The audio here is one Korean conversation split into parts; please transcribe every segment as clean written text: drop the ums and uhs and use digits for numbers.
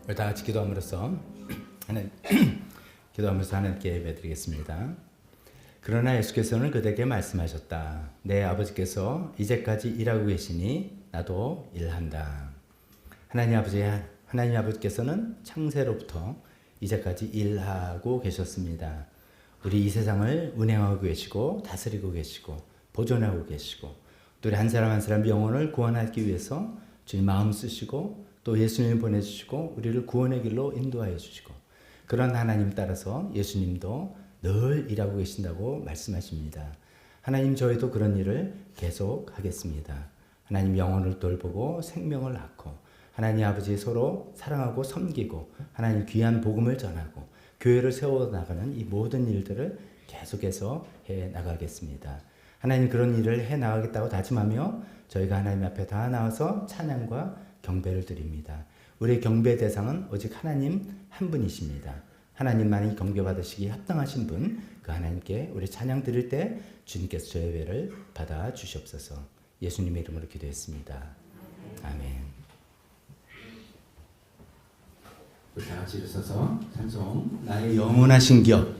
우리 다 같이 기도함으로써 하나님께 예배드리겠습니다. 그러나 예수께서는 그들에게 말씀하셨다. 내 아버지께서 이제까지 일하고 계시니 나도 일한다. 하나님 아버지께서는 창세로부터 이제까지 일하고 계셨습니다. 우리 이 세상을 운행하고 계시고 다스리고 계시고 보존하고 계시고 또 우리 한 사람 한 사람 영혼을 구원하기 위해서 주님 마음 쓰시고 또 예수님을 보내주시고 우리를 구원의 길로 인도하여 주시고 그런 하나님 따라서 예수님도 늘 일하고 계신다고 말씀하십니다. 하나님 저희도 그런 일을 계속 하겠습니다. 하나님 영혼을 돌보고 생명을 낳고 하나님 아버지 서로 사랑하고 섬기고 하나님 귀한 복음을 전하고 교회를 세워나가는 이 모든 일들을 계속해서 해나가겠습니다. 하나님 그런 일을 해나가겠다고 다짐하며 저희가 하나님 앞에 다 나와서 찬양과 경배를 드립니다. 우리의 경배 대상은 오직 하나님 한 분이십니다. 하나님만이 경배받으시기 합당하신 분, 그 하나님께 우리 찬양 드릴 때 주님께서 저의 예배를 받아 주시옵소서. 예수님의 이름으로 기도했습니다. 아멘. 우리 다 같이 일어서서 찬송 나의 영원하신 기업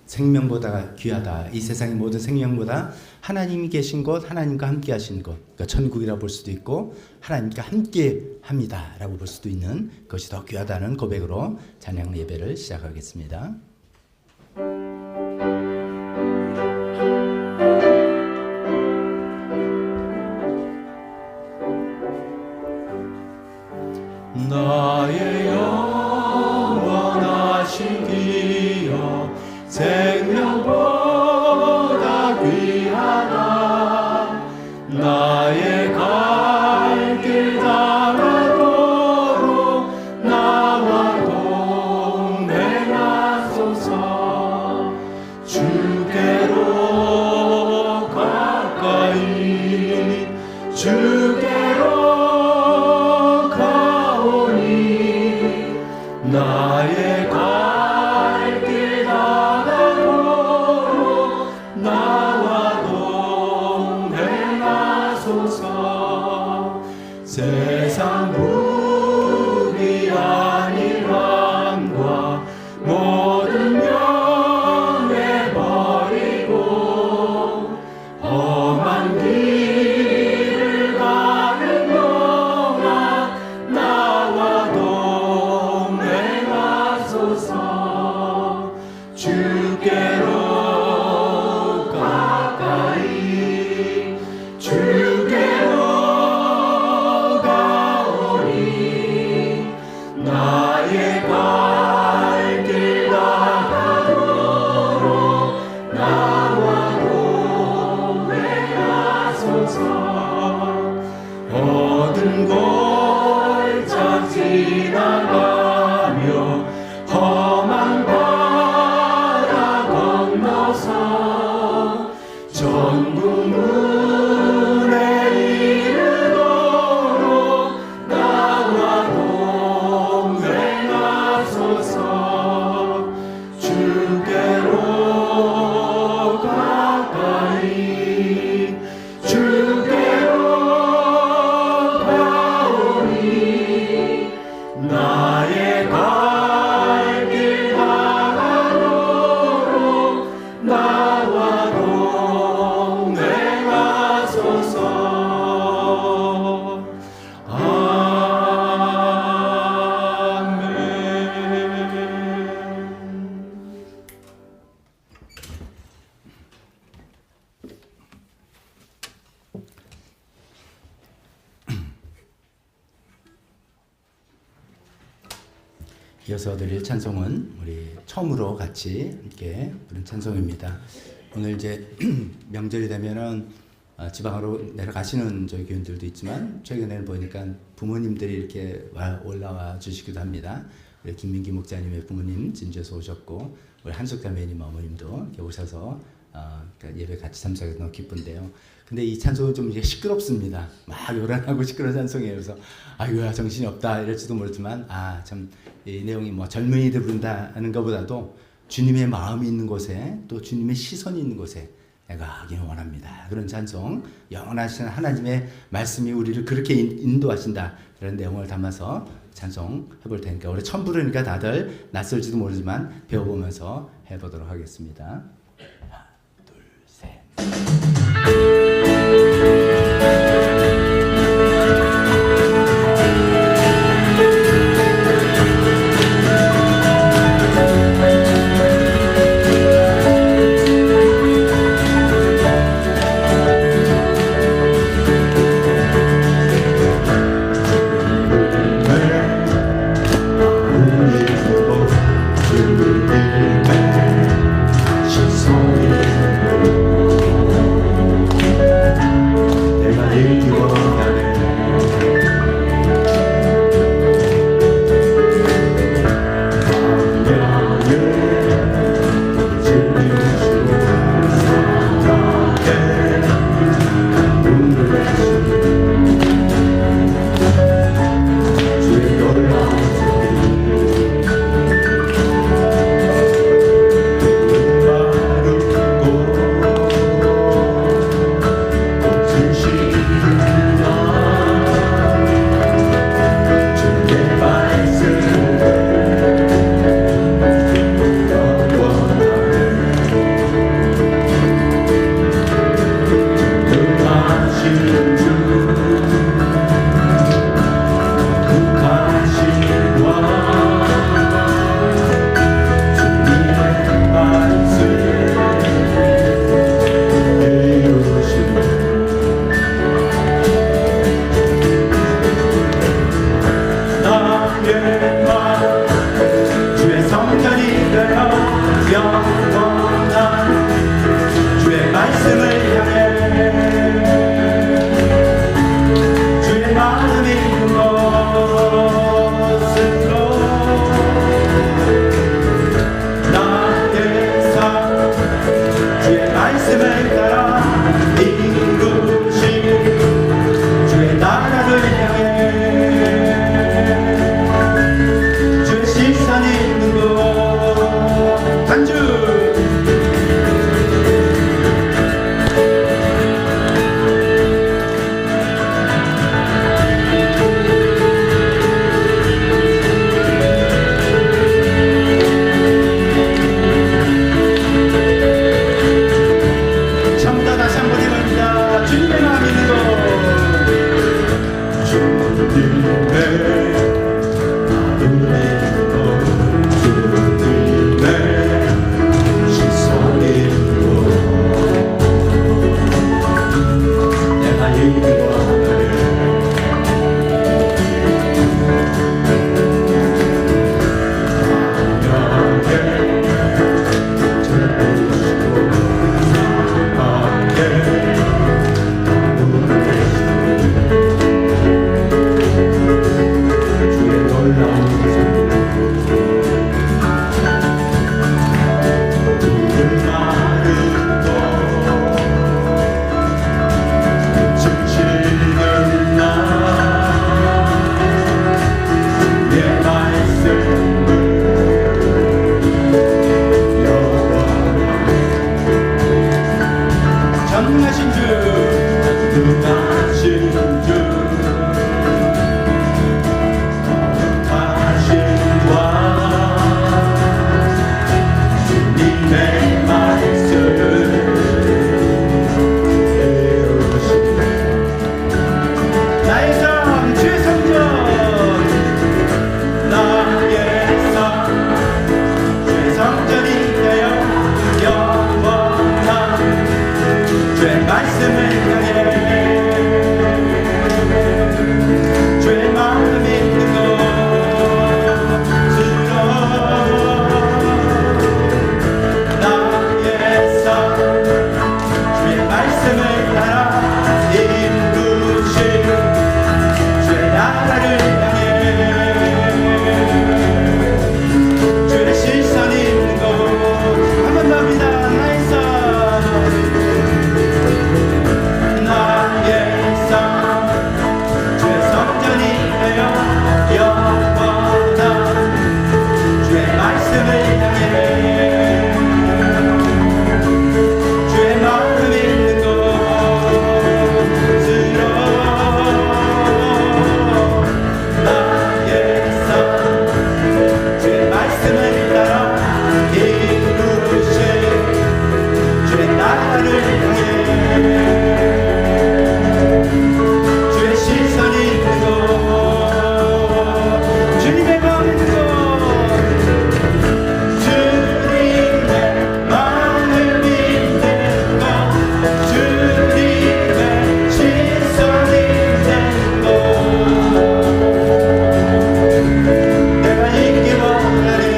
생명보다 귀하다. 이 세상의 모든 생명보다 하나님이 계신 곳, 하나님과 함께 하신 곳, 그러니까 천국이라고 볼 수도 있고 하나님과 함께 합니다 라고 볼 수도 있는 것이 더 귀하다는 고백으로 찬양 예배를 시작하겠습니다. 나의 영원하신 기업 생명보다 귀하다. 나의 갈 길 닿아도록 나와 동행하소서. 주께로 가까이 주께로 가오니 나의 갈 길 닿아도록 나와 동행하소서. 세상 부귀 아닌 왕과 모든 명예 버리고 험한 길을 가는 동안 나와 동행하소서. 주께로 가까이 주께로 가오니 나의 갈 길 닿아도록 나와 동행하소서. 모든 골짜 지나가며 험한 바다 건너서 전국 문에 이르도록 나와 동행하소서. 주께로 가까이 주께로 가오니 나의 갈 길 닿아도록 나와 동행하소서. 아멘. 이어서 드릴 찬송은 우리 처음으로 같이 함께 부른 찬송입니다. 오늘 이제 명절이 되면은 지방으로 내려가시는 저희 교인들도 있지만 최근에는 보니까 부모님들이 이렇게 올라와 주시기도 합니다. 우리 김민기 목사님의 부모님 진주에서 오셨고 우리 한숙자매님 어머님도 이렇게 오셔서 그러니까 예배 같이 참석해서 너무 기쁜데요. 근데 이 찬송은 좀 이게 시끄럽습니다. 막 요란하고 시끄러운 찬송이에요. 그래서 아이고야 정신이 없다 이럴지도 모르지만 참 이 내용이 뭐 젊은이들 부른다는 것보다도 주님의 마음이 있는 곳에 또 주님의 시선이 있는 곳에 내가 하기는 원합니다. 그런 찬송, 영원하신 하나님의 말씀이 우리를 그렇게 인도하신다. 그런 내용을 담아서 찬송 해볼 테니까 우리 처음 부르니까 다들 낯설지도 모르지만 배워보면서 해보도록 하겠습니다. 하나, 둘, 셋. 말씀을 향해 나를 향해 주의 시선이 있는 것 주님의 마음이 있는 것 주님의 마음을 믿는 것 주님의 시선이 있는 것 내가 있기 원하네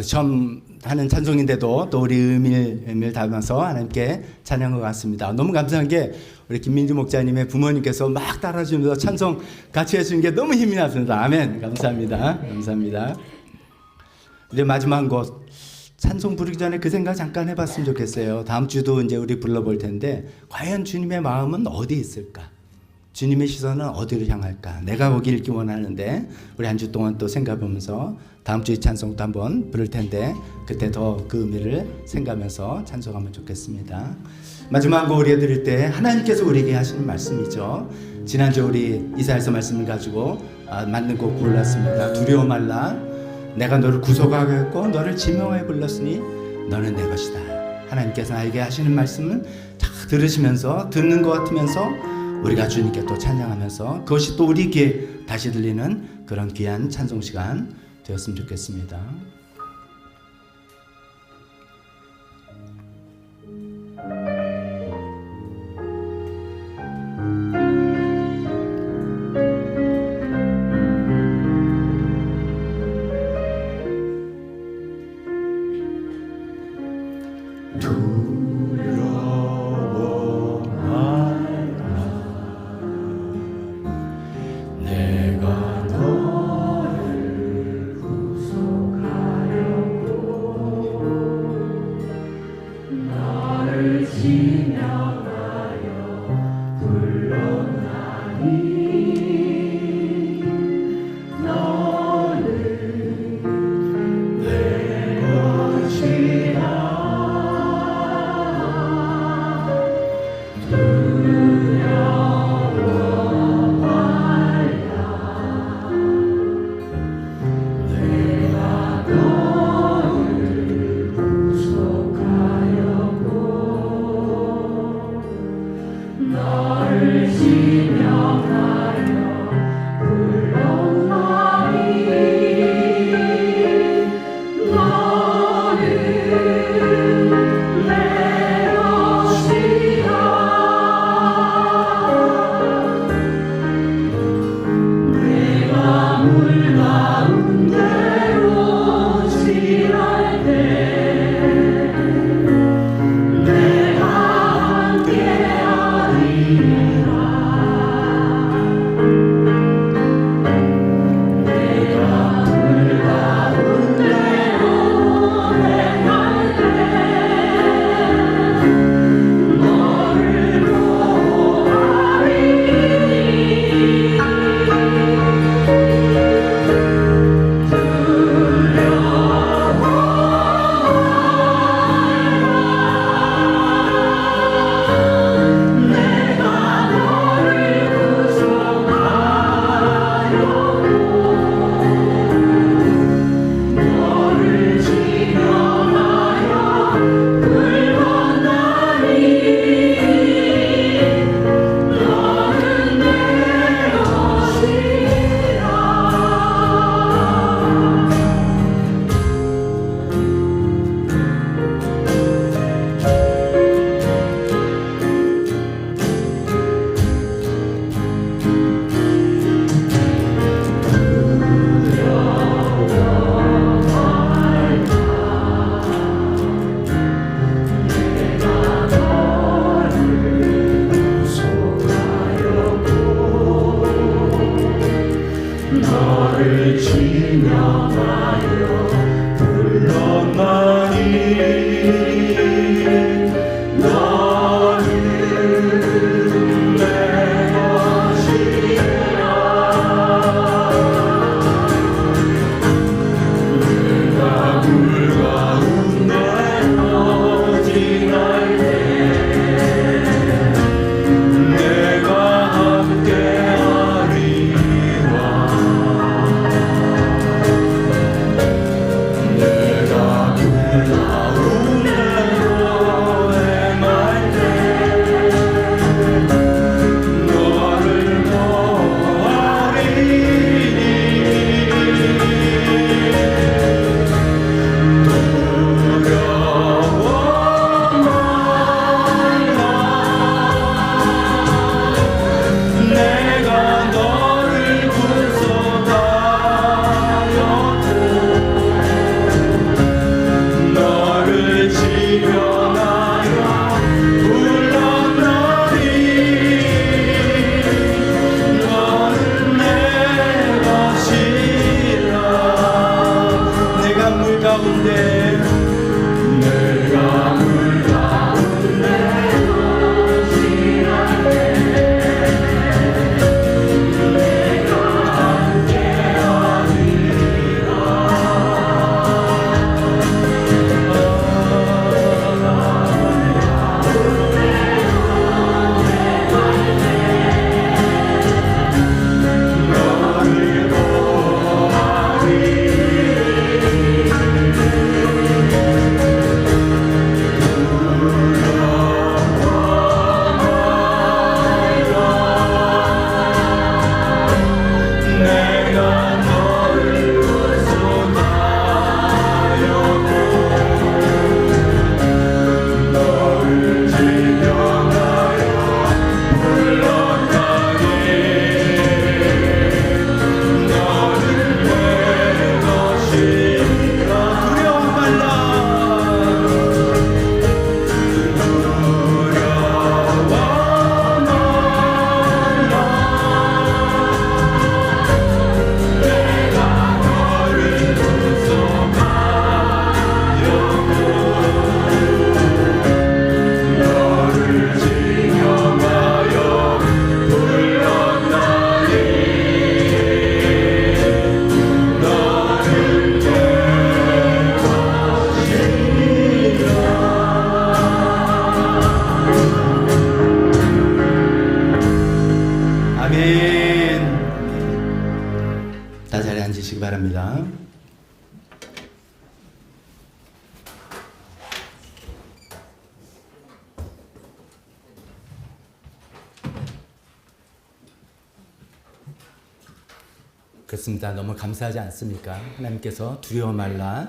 처음 하는 찬송인데도 또 우리 의미를 담아서 하나님께 찬양한 것 같습니다. 너무 감사한 게 우리 김민주 목자님의 부모님께서 막 따라주면서 찬송 같이 해주는 게 너무 힘이 났습니다. 아멘. 감사합니다. 감사합니다. 이제 마지막 곡 찬송 부르기 전에 그 생각 잠깐 해봤으면 좋겠어요. 다음 주도 이제 우리 불러볼 텐데 과연 주님의 마음은 어디 있을까? 주님의 시선은 어디를 향할까? 내가 거기 있기 원하는데 우리 한 주 동안 또 생각해보면서 다음 주에 찬송도 한번 부를 텐데 그때 더 그 의미를 생각하면서 찬송하면 좋겠습니다. 마지막 곡 우리가 드릴 때 하나님께서 우리에게 하시는 말씀이죠. 지난주 우리 이사야서 말씀을 가지고 만든 곡 불렀습니다. 두려워 말라 내가 너를 구속하겠고 너를 지명하여 불렀으니 너는 내 것이다. 하나님께서 나에게 하시는 말씀은 다 들으시면서 듣는 것 같으면서 우리가 주님께 또 찬양하면서 그것이 또 우리 귀에 다시 들리는 그런 귀한 찬송 시간 되었으면 좋겠습니다. 내가 너를 구속하 너를 지명하여 불렀나니 너는 내 것이라 내가 물 가운데 어진할 때 내가 함께하리라 내가 물 가운데 헤맬 때 너를 구하리니 두려워 내가 너를 구속하였고 너를 지명하여 불렀나니 너는 내 것이라 내가 물 가운데 내가 물 가운데 내가 너를 구속하였고 너를 지명하여 불렀나니 너는 내 것이라 두려워 말라 두려워 말라 내가 너를 구속하였고 너를 지명하여 불렀나니 너는 내 것이라 아멘. 다 자리에 앉으시기 바랍니다. 그렇습니다. 너무 감사하지 않습니까? 하나님께서 두려워 말라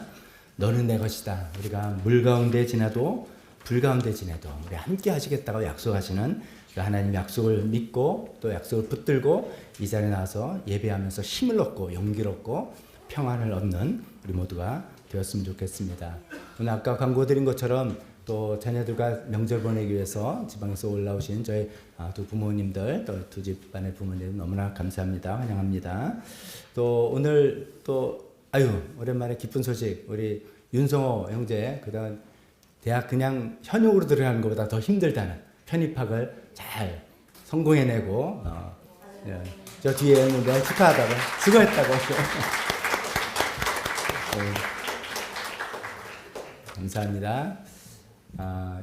너는 내 것이다. 우리가 물 가운데 지나도 불 가운데 지내도 우리 함께 하시겠다고 약속하시는 그 하나님 약속을 믿고 또 약속을 붙들고 이 자리에 나와서 예배하면서 힘을 얻고 용기를 얻고 평안을 얻는 우리 모두가 되었으면 좋겠습니다. 오늘 아까 광고 드린 것처럼 또 자녀들과 명절 보내기 위해서 지방에서 올라오신 저희 두 부모님들 또 두 집안의 부모님 너무나 감사합니다. 환영합니다. 또 오늘 또 오랜만에 기쁜 소식 우리 윤성호 형제 그다음 대학 그냥 현역으로 들어가는 것보다 더 힘들다는 편입학을 잘 성공해내고 저 뒤에 있는데 축하하다고 수고했다고 감사합니다.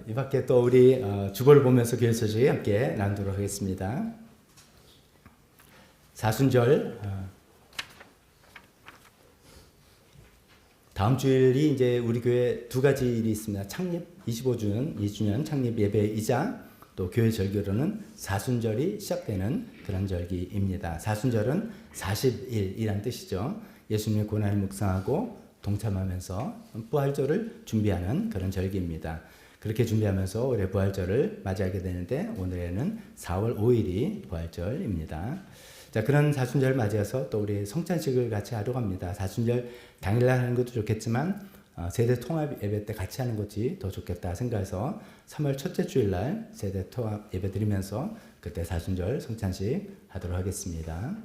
이 밖에 또 우리 주보를 보면서 교회 소식 함께 나누도록 하겠습니다. 사순절 다음 주일이 이제 우리 교회 두 가지 일이 있습니다. 창립 25주년 창립 예배이자 또 교회 절기로는 사순절이 시작되는 그런 절기입니다. 사순절은 40일이란 뜻이죠. 예수님의 고난을 묵상하고 동참하면서 부활절을 준비하는 그런 절기입니다. 그렇게 준비하면서 올해 부활절을 맞이하게 되는데 오늘에는 4월 5일이 부활절입니다. 자, 그런 사순절 맞이해서 또 우리 성찬식을 같이 하려고 합니다. 사순절 당일날 하는 것도 좋겠지만 세대 통합 예배 때 같이 하는 것이 더 좋겠다 생각해서 3월 첫째 주일날 세대 통합 예배 드리면서 그때 사순절 성찬식 하도록 하겠습니다.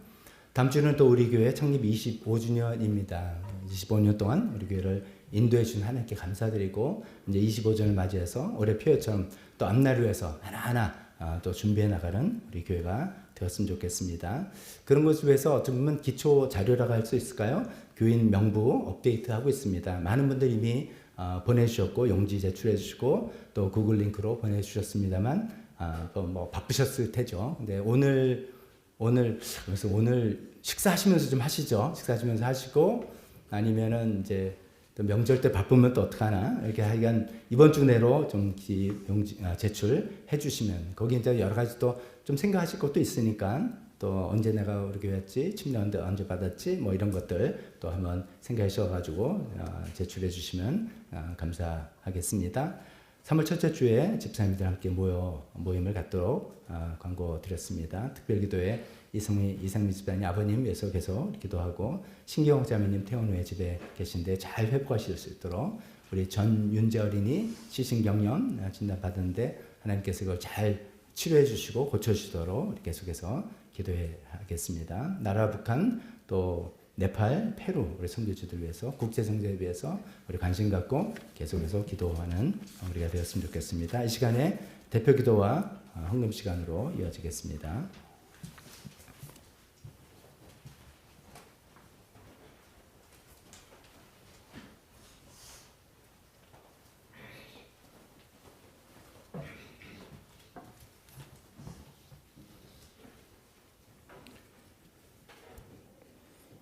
다음 주는 또 우리 교회 창립 25주년입니다. 25년 동안 우리 교회를 인도해 주신 하나님께 감사드리고 이제 25주년을 맞이해서 올해 표어처럼 또 앞날을 위해서 하나하나 또 준비해 나가는 우리 교회가 되었으면 좋겠습니다. 그런 것을 위해서 어떻게 보면 기초 자료라고 할 수 있을까요? 교인 명부 업데이트하고 있습니다. 많은 분들이 이미 보내주셨고 용지 제출해 주시고 또 구글 링크로 보내주셨습니다만 또 뭐 바쁘셨을 테죠. 근데 오늘 식사하시면서 좀 하시죠. 식사하시면서 하시고 아니면은 이제 또 명절 때 바쁘면 또 어떡하나 이렇게 하여간 이번 주 내로 좀 용지 제출해 주시면 거기 이제 여러 가지 또 좀 생각하실 것도 있으니까 또 언제 내가 우리 교회 왔지 침례 언제 받았지 뭐 이런 것들 또 한번 생각해 주셔가지고 제출해 주시면 감사하겠습니다. 3월 첫째 주에 집사님들 함께 모임을 갖도록 광고드렸습니다. 특별기도회 이상미 집사님 아버님 위해서 계속 기도하고 신기영 자매님 퇴원 후에 집에 계신데 잘 회복하실 수 있도록 우리 전윤재 어린이 시신경련 진단받았는데 하나님께서 이걸 잘 치료해 주시고 고쳐주시도록 계속해서 기도하겠습니다. 나라 북한 또 네팔, 페루 우리 선교지들 위해서 국제성장을 위해서 우리 관심 갖고 계속해서 기도하는 우리가 되었으면 좋겠습니다. 이 시간에 대표 기도와 헌금 시간으로 이어지겠습니다.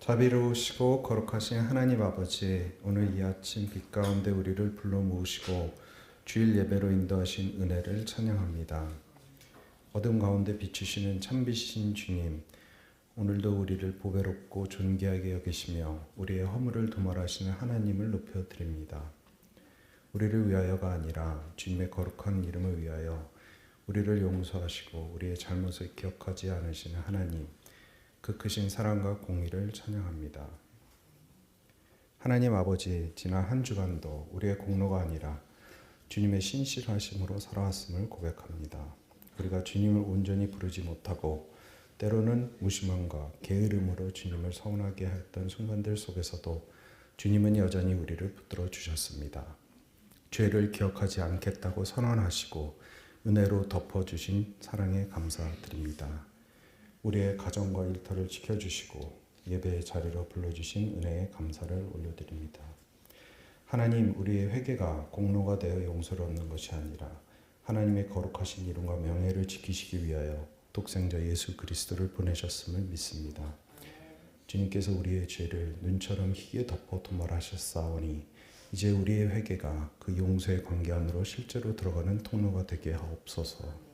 자비로우시고 거룩하신 하나님 아버지, 오늘 이 아침 빛 가운데 우리를 불러 모으시고 주일 예배로 인도하신 은혜를 찬양합니다. 어둠 가운데 비추시는 참비신 주님, 오늘도 우리를 보배롭고 존귀하게 여기시며 우리의 허물을 도말하시는 하나님을 높여드립니다. 우리를 위하여가 아니라 주님의 거룩한 이름을 위하여 우리를 용서하시고 우리의 잘못을 기억하지 않으시는 하나님, 그 크신 사랑과 공의를 찬양합니다. 하나님 아버지, 지난 한 주간도 우리의 공로가 아니라 주님의 신실하심으로 살아왔음을 고백합니다. 우리가 주님을 온전히 부르지 못하고 때로는 무심함과 게으름으로 주님을 서운하게 했던 순간들 속에서도 주님은 여전히 우리를 붙들어 주셨습니다. 죄를 기억하지 않겠다고 선언하시고 은혜로 덮어주신 사랑에 감사드립니다. 우리의 가정과 일터를 지켜주시고 예배의 자리로 불러주신 은혜에 감사를 올려드립니다. 하나님, 우리의 회개가 공로가 되어 용서를 얻는 것이 아니라 하나님의 거룩하신 이름과 명예를 지키시기 위하여 독생자 예수 그리스도를 보내셨음을 믿습니다. 주님께서 우리의 죄를 눈처럼 희게 덮어 도말하셨사오니 이제 우리의 회개가 그 용서의 관계 안으로 실제로 들어가는 통로가 되게 하옵소서.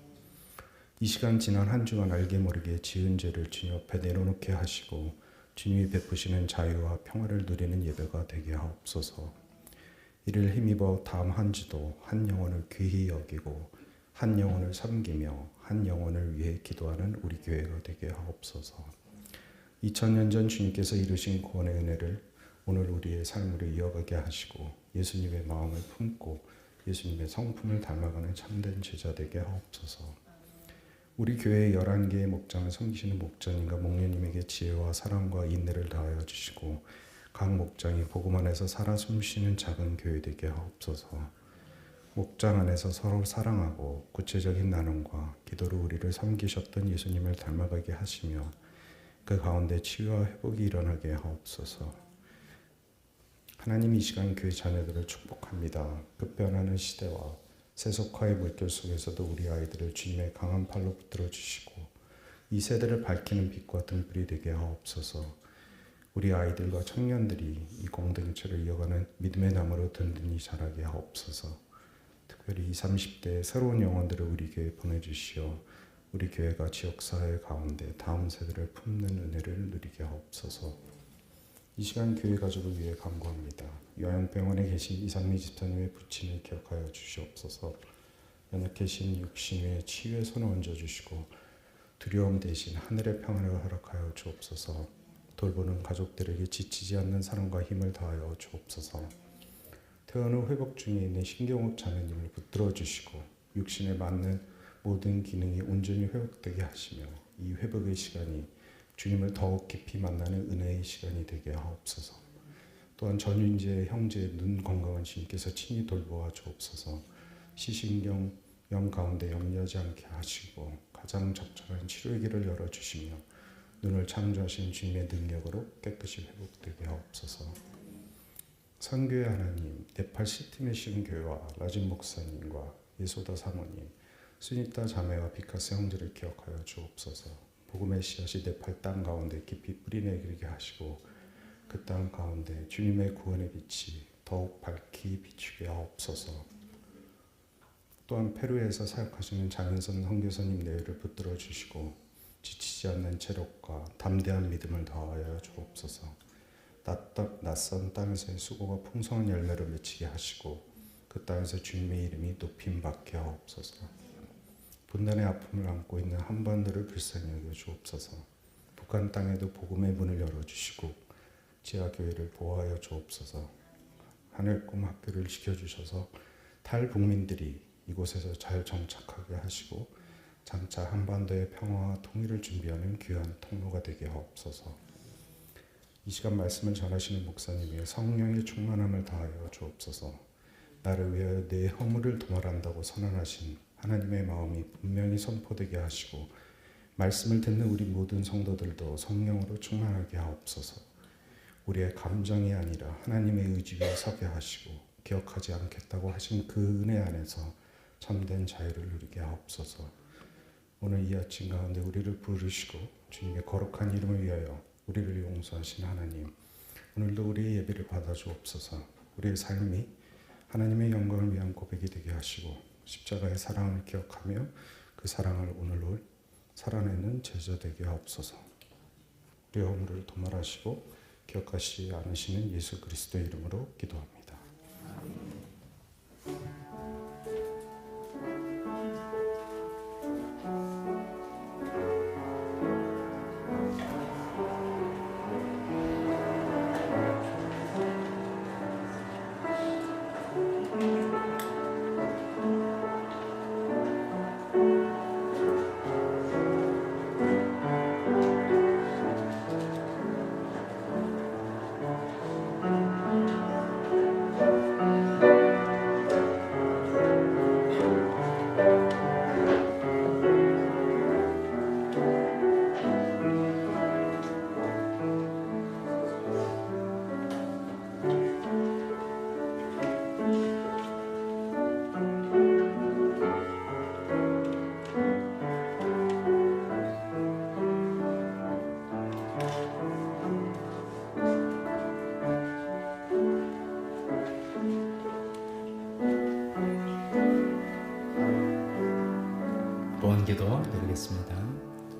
이 시간 지난 한 주간 알게 모르게 지은 죄를 주님 앞에 내려놓게 하시고 주님이 베푸시는 자유와 평화를 누리는 예배가 되게 하옵소서. 이를 힘입어 다음 한 주도 한 영혼을 귀히 여기고 한 영혼을 섬기며 한 영혼을 위해 기도하는 우리 교회가 되게 하옵소서. 2000년 전 주님께서 이루신 구원의 은혜를 오늘 우리의 삶으로 이어가게 하시고 예수님의 마음을 품고 예수님의 성품을 닮아가는 참된 제자 되게 하옵소서. 우리 교회의 11개의 목장을 섬기시는 목자님과 목녀님에게 지혜와 사랑과 인내를 다하여 주시고 각 목장이 복음 안에서 살아 숨쉬는 작은 교회 되게 하옵소서. 목장 안에서 서로 사랑하고 구체적인 나눔과 기도로 우리를 섬기셨던 예수님을 닮아가게 하시며 그 가운데 치유와 회복이 일어나게 하옵소서. 하나님, 이 시간 교회 자녀들을 축복합니다. 급변하는 시대와 세속화의 물결 속에서도 우리 아이들을 주님의 강한 팔로 붙들어 주시고 이 세대를 밝히는 빛과 등불이 되게 하옵소서. 우리 아이들과 청년들이 이 공동체를 이어가는 믿음의 나무로 든든히 자라게 하옵소서. 특별히 20, 30대의 새로운 영혼들을 우리 교회에 보내주시어 우리 교회가 지역사회 가운데 다음 세대를 품는 은혜를 누리게 하옵소서. 이 시간 교회 가족을 위해 간구합니다. 요양병원에 계신 이상미 집사님의 부친을 기억하여 주시옵소서. 연약해진 육신 위에 치유의 손을 얹어주시고 두려움 대신 하늘의 평안을 허락하여 주옵소서. 돌보는 가족들에게 지치지 않는 사랑과 힘을 다하여 주옵소서. 퇴원 후 회복 중에 있는 신경옥 자매님을 붙들어 주시고 육신에 맞는 모든 기능이 온전히 회복되게 하시며 이 회복의 시간이 주님을 더욱 깊이 만나는 은혜의 시간이 되게 하옵소서. 또한 전윤재 형제의 눈 건강은 주님께서 친히 돌보아 주옵소서. 시신경염 가운데 염려하지 않게 하시고 가장 적절한 치료의 길을 열어주시며 눈을 창조하신 주님의 능력으로 깨끗이 회복되게 하옵소서. 선교의 하나님, 네팔 시티메시온 교회와 라진 목사님과 예소다 사모님, 수니타 자매와 비카스 형제를 기억하여 주옵소서. 복음의 씨앗이 네팔 땅 가운데 깊이 뿌리내리게 하시고 그 땅 가운데 주님의 구원의 빛이 더욱 밝히 비추게 하옵소서. 또한 페루에서 사역하시는 장윤선 선교사님 내외를 붙들어 주시고 지치지 않는 체력과 담대한 믿음을 더하여 주옵소서. 낯선 땅에서의 수고가 풍성한 열매를 맺히게 하시고 그 땅에서 주님의 이름이 높임 받게 하옵소서. 분단의 아픔을 안고 있는 한반도를 불쌍히 여겨 주옵소서. 북한 땅에도 복음의 문을 열어주시고 지하교회를 보호하여 주옵소서. 하늘꿈 학교를 지켜주셔서 탈북민들이 이곳에서 잘 정착하게 하시고 장차 한반도의 평화와 통일을 준비하는 귀한 통로가 되게 하옵소서. 이 시간 말씀을 전하시는 목사님이 성령의 충만함을 다하여 주옵소서. 나를 위하여 내 허물을 도말한다고 선언하신 하나님의 마음이 분명히 선포되게 하시고 말씀을 듣는 우리 모든 성도들도 성령으로 충만하게 하옵소서. 우리의 감정이 아니라 하나님의 의지 위에 서게 하시고 기억하지 않겠다고 하신 그 은혜 안에서 참된 자유를 누리게 하옵소서. 오늘 이 아침 가운데 우리를 부르시고 주님의 거룩한 이름을 위하여 우리를 용서하신 하나님, 오늘도 우리의 예배를 받아 주옵소서. 우리의 삶이 하나님의 영광을 위한 고백이 되게 하시고 십자가의 사랑을 기억하며 그 사랑을 오늘로 살아내는 제자 되게 하옵소서. 우리의 허물을 도말하시고 기억하시지 않으시는 예수 그리스도의 이름으로 기도합니다. 기도 드리겠습니다.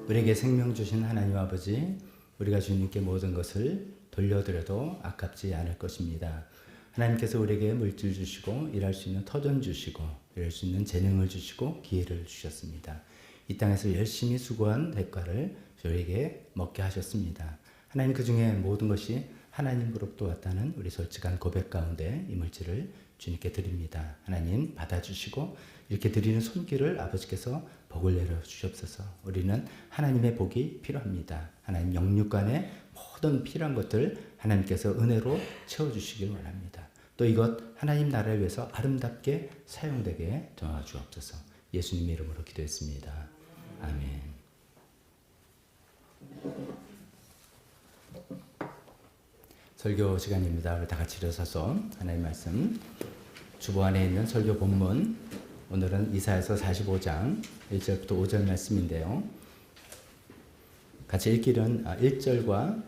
우리에게 생명 주신 하나님 아버지, 우리가 주님께 모든 것을 돌려드려도 아깝지 않을 것입니다. 하나님께서 우리에게 물질 주시고 일할 수 있는 터전 주시고 일할 수 있는 재능을 주시고 기회를 주셨습니다. 이 땅에서 열심히 수고한 대가를 저에게 먹게 하셨습니다. 하나님, 그 중에 모든 것이 하나님으로부터 왔다는 우리 솔직한 고백 가운데 이 물질을 주님께 드립니다. 하나님 받아주시고 이렇게 드리는 손길을 아버지께서 복을 내려 주시옵소서. 우리는 하나님의 복이 필요합니다. 하나님 영육간의 모든 필요한 것들 하나님께서 은혜로 채워주시길 원합니다. 또 이것 하나님 나라를 위해서 아름답게 사용되게 도와주옵소서. 예수님 이름으로 기도했습니다. 아멘. 설교 시간입니다. 우리 다 같이 일어서서 하나님 말씀, 주보 안에 있는 설교 본문, 오늘은 이사야서 45장 1절부터 5절 말씀인데요. 같이 읽기는 1절과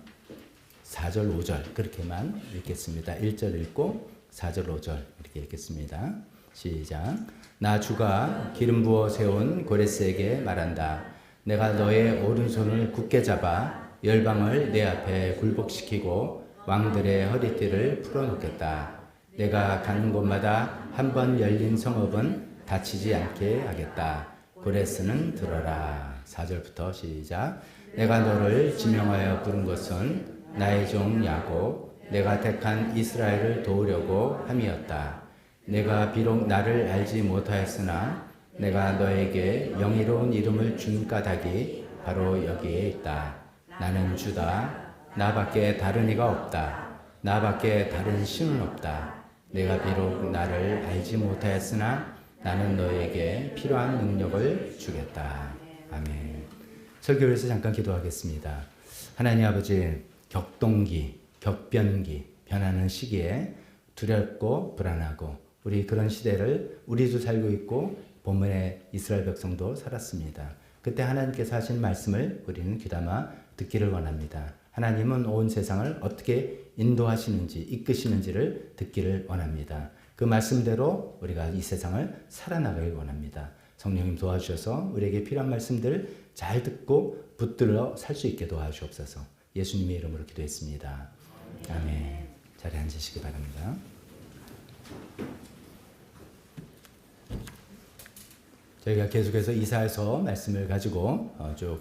4절, 5절 그렇게만 읽겠습니다. 1절 읽고 4절, 5절 이렇게 읽겠습니다. 시작. 나 주가 기름 부어 세운 고레스에게 말한다. 내가 너의 오른손을 굳게 잡아 열방을 내 앞에 굴복시키고 왕들의 허리띠를 풀어놓겠다. 내가 가는 곳마다 한 번 열린 성읍은 닫히지 않게 하겠다. 고레스는 들어라. 4절부터 시작. 내가 너를 지명하여 부른 것은 나의 종 야곱, 내가 택한 이스라엘을 도우려고 함이었다. 내가 비록 나를 알지 못하였으나 내가 너에게 영예로운 이름을 준 까닭이 바로 여기에 있다. 나는 주다. 나밖에 다른 이가 없다. 나밖에 다른 신은 없다. 내가 비록 나를 알지 못하였으나 나는 너에게 필요한 능력을 주겠다. 아멘. 설교에서 잠깐 기도하겠습니다. 하나님 아버지, 격동기, 격변기, 변하는 시기에 두렵고 불안하고 우리 그런 시대를 우리도 살고 있고 본문의 이스라엘 백성도 살았습니다. 그때 하나님께서 하신 말씀을 우리는 귀담아 듣기를 원합니다. 하나님은 온 세상을 어떻게 인도하시는지 이끄시는지를 듣기를 원합니다. 그 말씀대로 우리가 이 세상을 살아나가길 원합니다. 성령님 도와주셔서 우리에게 필요한 말씀들 잘 듣고 붙들어 살 수 있게 도와주옵소서. 예수님의 이름으로 기도했습니다. 아멘. 자리에 앉으시기 바랍니다. 저희가 계속해서 이사야서 말씀을 가지고 쭉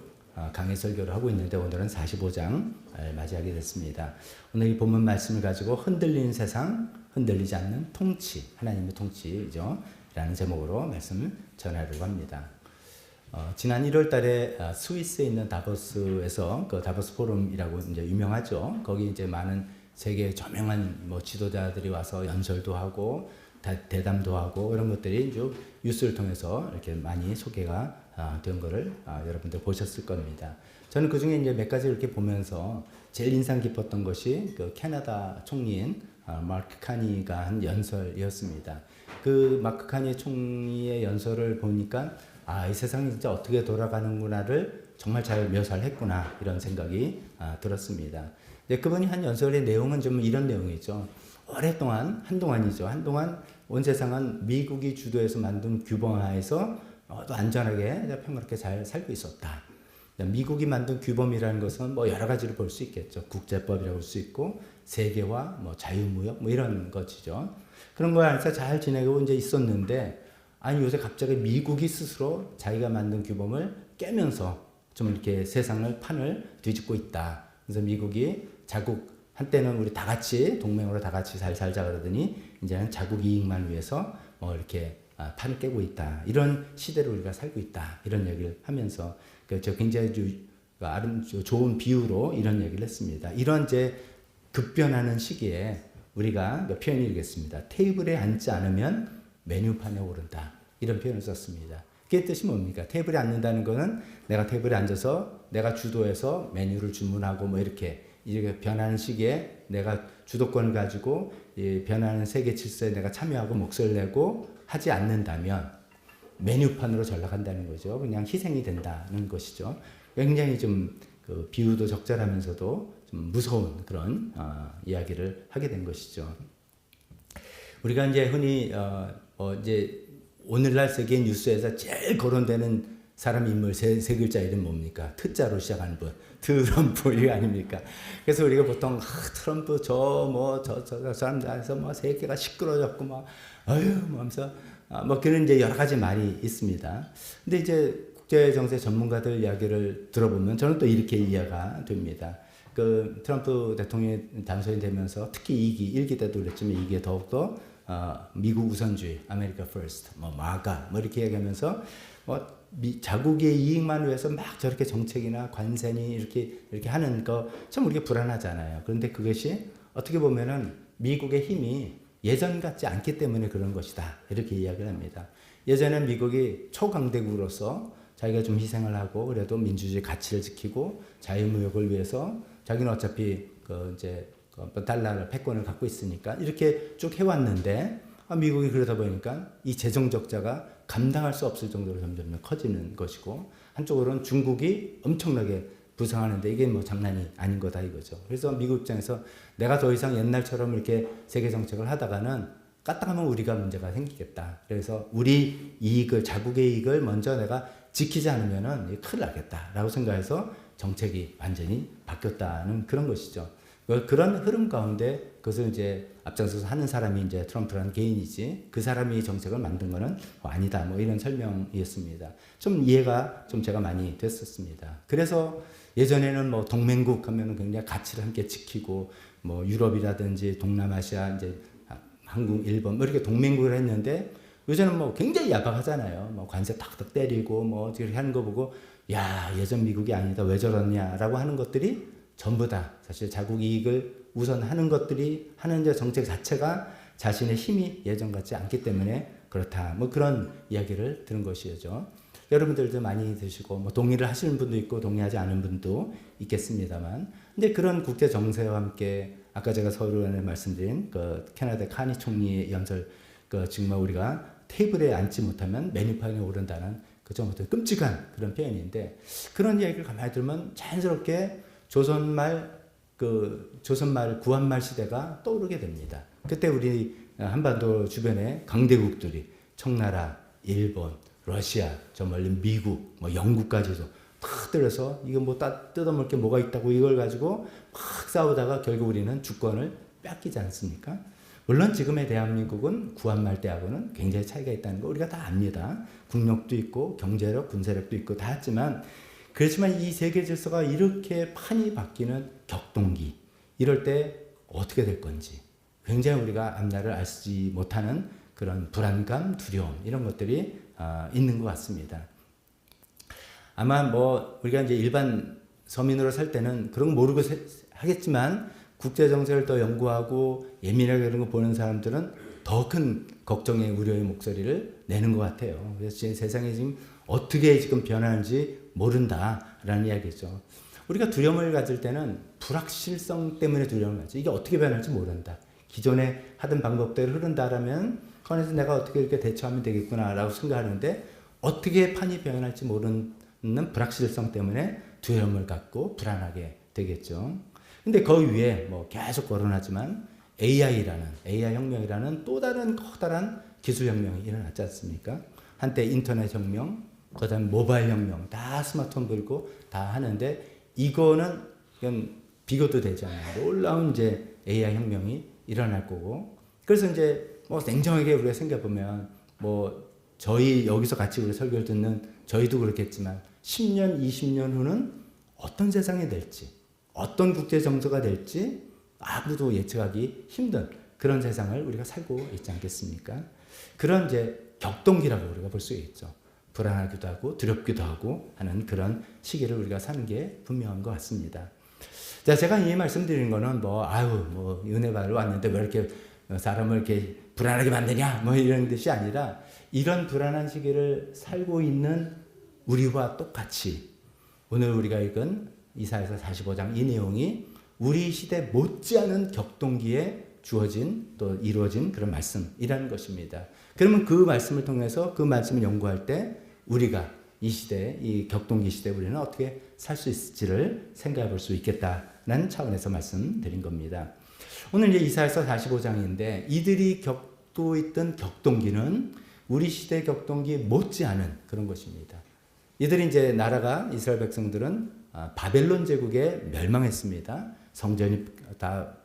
강의 설교를 하고 있는데 오늘은 45장을 맞이하게 됐습니다. 오늘 이 본문 말씀을 가지고 흔들리는 세상, 흔들리지 않는 통치, 하나님의 통치죠. 라는 제목으로 말씀을 전하려고 합니다. 지난 1월 달에 스위스에 있는 다보스에서 그 다보스 포럼이라고 이제 유명하죠. 거기 이제 많은 세계 저명한 뭐 지도자들이 와서 연설도 하고 대담도 하고 이런 것들이 쭉 뉴스를 통해서 이렇게 많이 소개가 된 거를 여러분들 보셨을 겁니다. 저는 그 중에 이제 몇 가지 이렇게 보면서 제일 인상 깊었던 것이 그 캐나다 총리인 마크 카니가 한 연설이었습니다. 그 마크 카니 총리의 연설을 보니까 이 세상이 진짜 어떻게 돌아가는구나를 정말 잘 묘사를 했구나 이런 생각이 들었습니다. 그분이 한 연설의 내용은 좀 이런 내용이죠. 오랫동안 한동안 온 세상은 미국이 주도해서 만든 규범하에서 또 안전하게 평화롭게 잘 살고 있었다. 미국이 만든 규범이라는 것은 뭐 여러 가지로 볼 수 있겠죠. 국제법이라고 볼 수 있고 세계화, 뭐 자유무역 뭐 이런 것이죠. 그런 거 안에서 잘 지내고 이제 있었는데 요새 갑자기 미국이 스스로 자기가 만든 규범을 깨면서 좀 이렇게 세상을 판을 뒤집고 있다. 그래서 미국이 한때는 우리 다 같이 동맹으로 다 같이 잘 살자 그러더니 이제는 자국 이익만 위해서 뭐 이렇게 판을 깨고 있다. 이런 시대를 우리가 살고 있다. 이런 얘기를 하면서 저 굉장히 좋은 비유로 이런 얘기를 했습니다. 이런 이제 급변하는 시기에 우리가 몇 표현을 읽겠습니다. 테이블에 앉지 않으면 메뉴판에 오른다. 이런 표현을 썼습니다. 그게 뜻이 뭡니까? 테이블에 앉는다는 거는 내가 테이블에 앉아서 내가 주도해서 메뉴를 주문하고 뭐 이렇게 변하는 시기에 내가 주도권을 가지고 변하는 세계 질서에 내가 참여하고 목소리를 내고 하지 않는다면 메뉴판으로 전락한다는 거죠. 그냥 희생이 된다는 것이죠. 굉장히 좀 그 비유도 적절하면서도 좀 무서운 그런 이야기를 하게 된 것이죠. 우리가 이제 흔히 이제 오늘날 세계 뉴스에서 제일 거론되는 사람 인물 세 글자 이름 뭡니까? 트자로 시작하는 분. 트럼프 이거 아닙니까? 그래서 우리가 보통 트럼프 저 사람들에서 뭐 세계가 시끄러졌고 뭐 하면서 뭐 그런 이제 여러 가지 말이 있습니다. 근데 이제 국제 정세 전문가들 이야기를 들어보면 저는 또 이렇게 이해가 됩니다. 그 트럼프 대통령이 당선이 되면서 특히 1기 때도 그랬지만 2기에 더욱더 미국 우선주의, 아메리카 퍼스트, 뭐 마가 뭐 이렇게 얘기하면서 자국의 이익만 위해서 막 저렇게 정책이나 관세니 이렇게 하는 거 참 우리가 불안하잖아요. 그런데 그것이 어떻게 보면은 미국의 힘이 예전 같지 않기 때문에 그런 것이다. 이렇게 이야기를 합니다. 예전엔 미국이 초강대국으로서 자기가 좀 희생을 하고 그래도 민주주의 가치를 지키고 자유무역을 위해서 자기는 어차피 달러를 패권을 갖고 있으니까 이렇게 쭉 해왔는데 미국이 그러다 보니까 이 재정 적자가 감당할 수 없을 정도로 점점 커지는 것이고 한쪽으로는 중국이 엄청나게 부상하는데 이게 뭐 장난이 아닌 거다 이거죠. 그래서 미국 입장에서 내가 더 이상 옛날처럼 이렇게 세계 정책을 하다가는 까딱하면 우리가 문제가 생기겠다. 그래서 우리 이익을 자국의 이익을 먼저 내가 지키지 않으면은 큰일 나겠다라고 생각해서 정책이 완전히 바뀌었다는 그런 것이죠. 그런 흐름 가운데 그것을 이제 앞장서서 하는 사람이 이제 트럼프라는 개인이지 그 사람이 정책을 만든 거는 아니다. 뭐 이런 설명이었습니다. 좀 이해가 좀 제가 많이 됐었습니다. 그래서 예전에는 뭐 동맹국 하면은 굉장히 가치를 함께 지키고 뭐 유럽이라든지 동남아시아 이제 한국, 일본 뭐 이렇게 동맹국을 했는데 요새는 뭐 굉장히 야박하잖아요. 뭐 관세 탁탁 때리고 뭐 이렇게 하는 거 보고 야, 예전 미국이 아니다. 왜 저러냐라고 하는 것들이 전부 다 사실 자국 이익을 우선하는 것들이 하는 이제 정책 자체가 자신의 힘이 예전 같지 않기 때문에 그렇다. 뭐 그런 이야기를 들은 것이죠. 여러분들도 많이 드시고 뭐 동의를 하시는 분도 있고 동의하지 않은 분도 있겠습니다만, 근데 그런 국제 정세와 함께 아까 제가 서두에 말씀드린 그 캐나다 카니 총리의 연설, 그 정말 우리가 테이블에 앉지 못하면 메뉴판에 오른다는 그좀 어떤 끔찍한 그런 표현인데, 그런 이야기를 가만히 들으면 자연스럽게 조선말 구한말 시대가 떠오르게 됩니다. 그때 우리 한반도 주변에 강대국들이 청나라, 일본, 러시아, 저 멀리 미국, 뭐 영국까지도 탁 들어서 이거 뭐 뜯어먹을 게 뭐가 있다고 이걸 가지고 막 싸우다가 결국 우리는 주권을 뺏기지 않습니까? 물론 지금의 대한민국은 구한말 때하고는 굉장히 차이가 있다는 거 우리가 다 압니다. 국력도 있고 경제력, 군사력도 있고 다 했지만, 그렇지만 이 세계 질서가 이렇게 판이 바뀌는 격동기, 이럴 때 어떻게 될 건지 굉장히 우리가 앞날을 알지 못하는 그런 불안감, 두려움 이런 것들이 있는 것 같습니다. 아마 뭐 우리가 이제 일반 서민으로 살 때는 그런 거 모르고 하겠지만, 국제 정세를 더 연구하고 예민하게 그런 거 보는 사람들은 더 큰 걱정의 우려의 목소리를 내는 것 같아요. 그래서 지금 세상이 지금 어떻게 지금 변하는지 모른다라는 이야기죠. 우리가 두려움을 가질 때는 불확실성 때문에 두려움을 가지. 이게 어떻게 변할지 모른다. 기존에 하던 방법대로 흐른다라면 그래서 내가 어떻게 이렇게 대처하면 되겠구나라고 생각하는데, 어떻게 판이 변할지 모르는 불확실성 때문에 두려움을 갖고 불안하게 되겠죠. 근데 그 위에 뭐 계속 거론하지만 AI 혁명이라는 또 다른 커다란 기술 혁명이 일어났지 않습니까? 한때 인터넷 혁명, 그다음 모바일 혁명, 다 스마트폰 들고 다 하는데, 이거는 이건 비교도 되지 않아요. 놀라운 이제 AI 혁명이 일어날 거고, 그래서 이제 뭐 냉정하게 우리가 생각해 보면 뭐 저희 여기서 같이 우리 설교를 듣는 저희도 그렇겠지만 10년, 20년 후는 어떤 세상이 될지, 어떤 국제 정서가 될지 아무도 예측하기 힘든 그런 세상을 우리가 살고 있지 않겠습니까? 그런 이제 격동기라고 우리가 볼 수 있죠. 불안하기도 하고 두렵기도 하고 하는 그런 시기를 우리가 사는 게 분명한 것 같습니다. 자, 제가 이 말씀드리는 거는 뭐 은혜 받으러 왔는데 왜 이렇게 사람을 이렇게 불안하게 만드냐 뭐 이런 뜻이 아니라, 이런 불안한 시기를 살고 있는 우리와 똑같이 오늘 우리가 읽은 이사야서 45장 이 내용이 우리 시대 못지않은 격동기에 주어진 또 이루어진 그런 말씀이라는 것입니다. 그러면 그 말씀을 통해서 그 말씀을 연구할 때 우리가 이 시대, 이 격동기 시대에 우리는 어떻게 살 수 있을지를 생각해 볼 수 있겠다는 차원에서 말씀드린 겁니다. 오늘 이제 이사야서 45장인데 이들이 겪고 있던 격동기는 우리 시대 격동기 못지않은 그런 것입니다. 이들이 이제 나라가 이스라엘 백성들은 바벨론 제국에 멸망했습니다. 성전이 다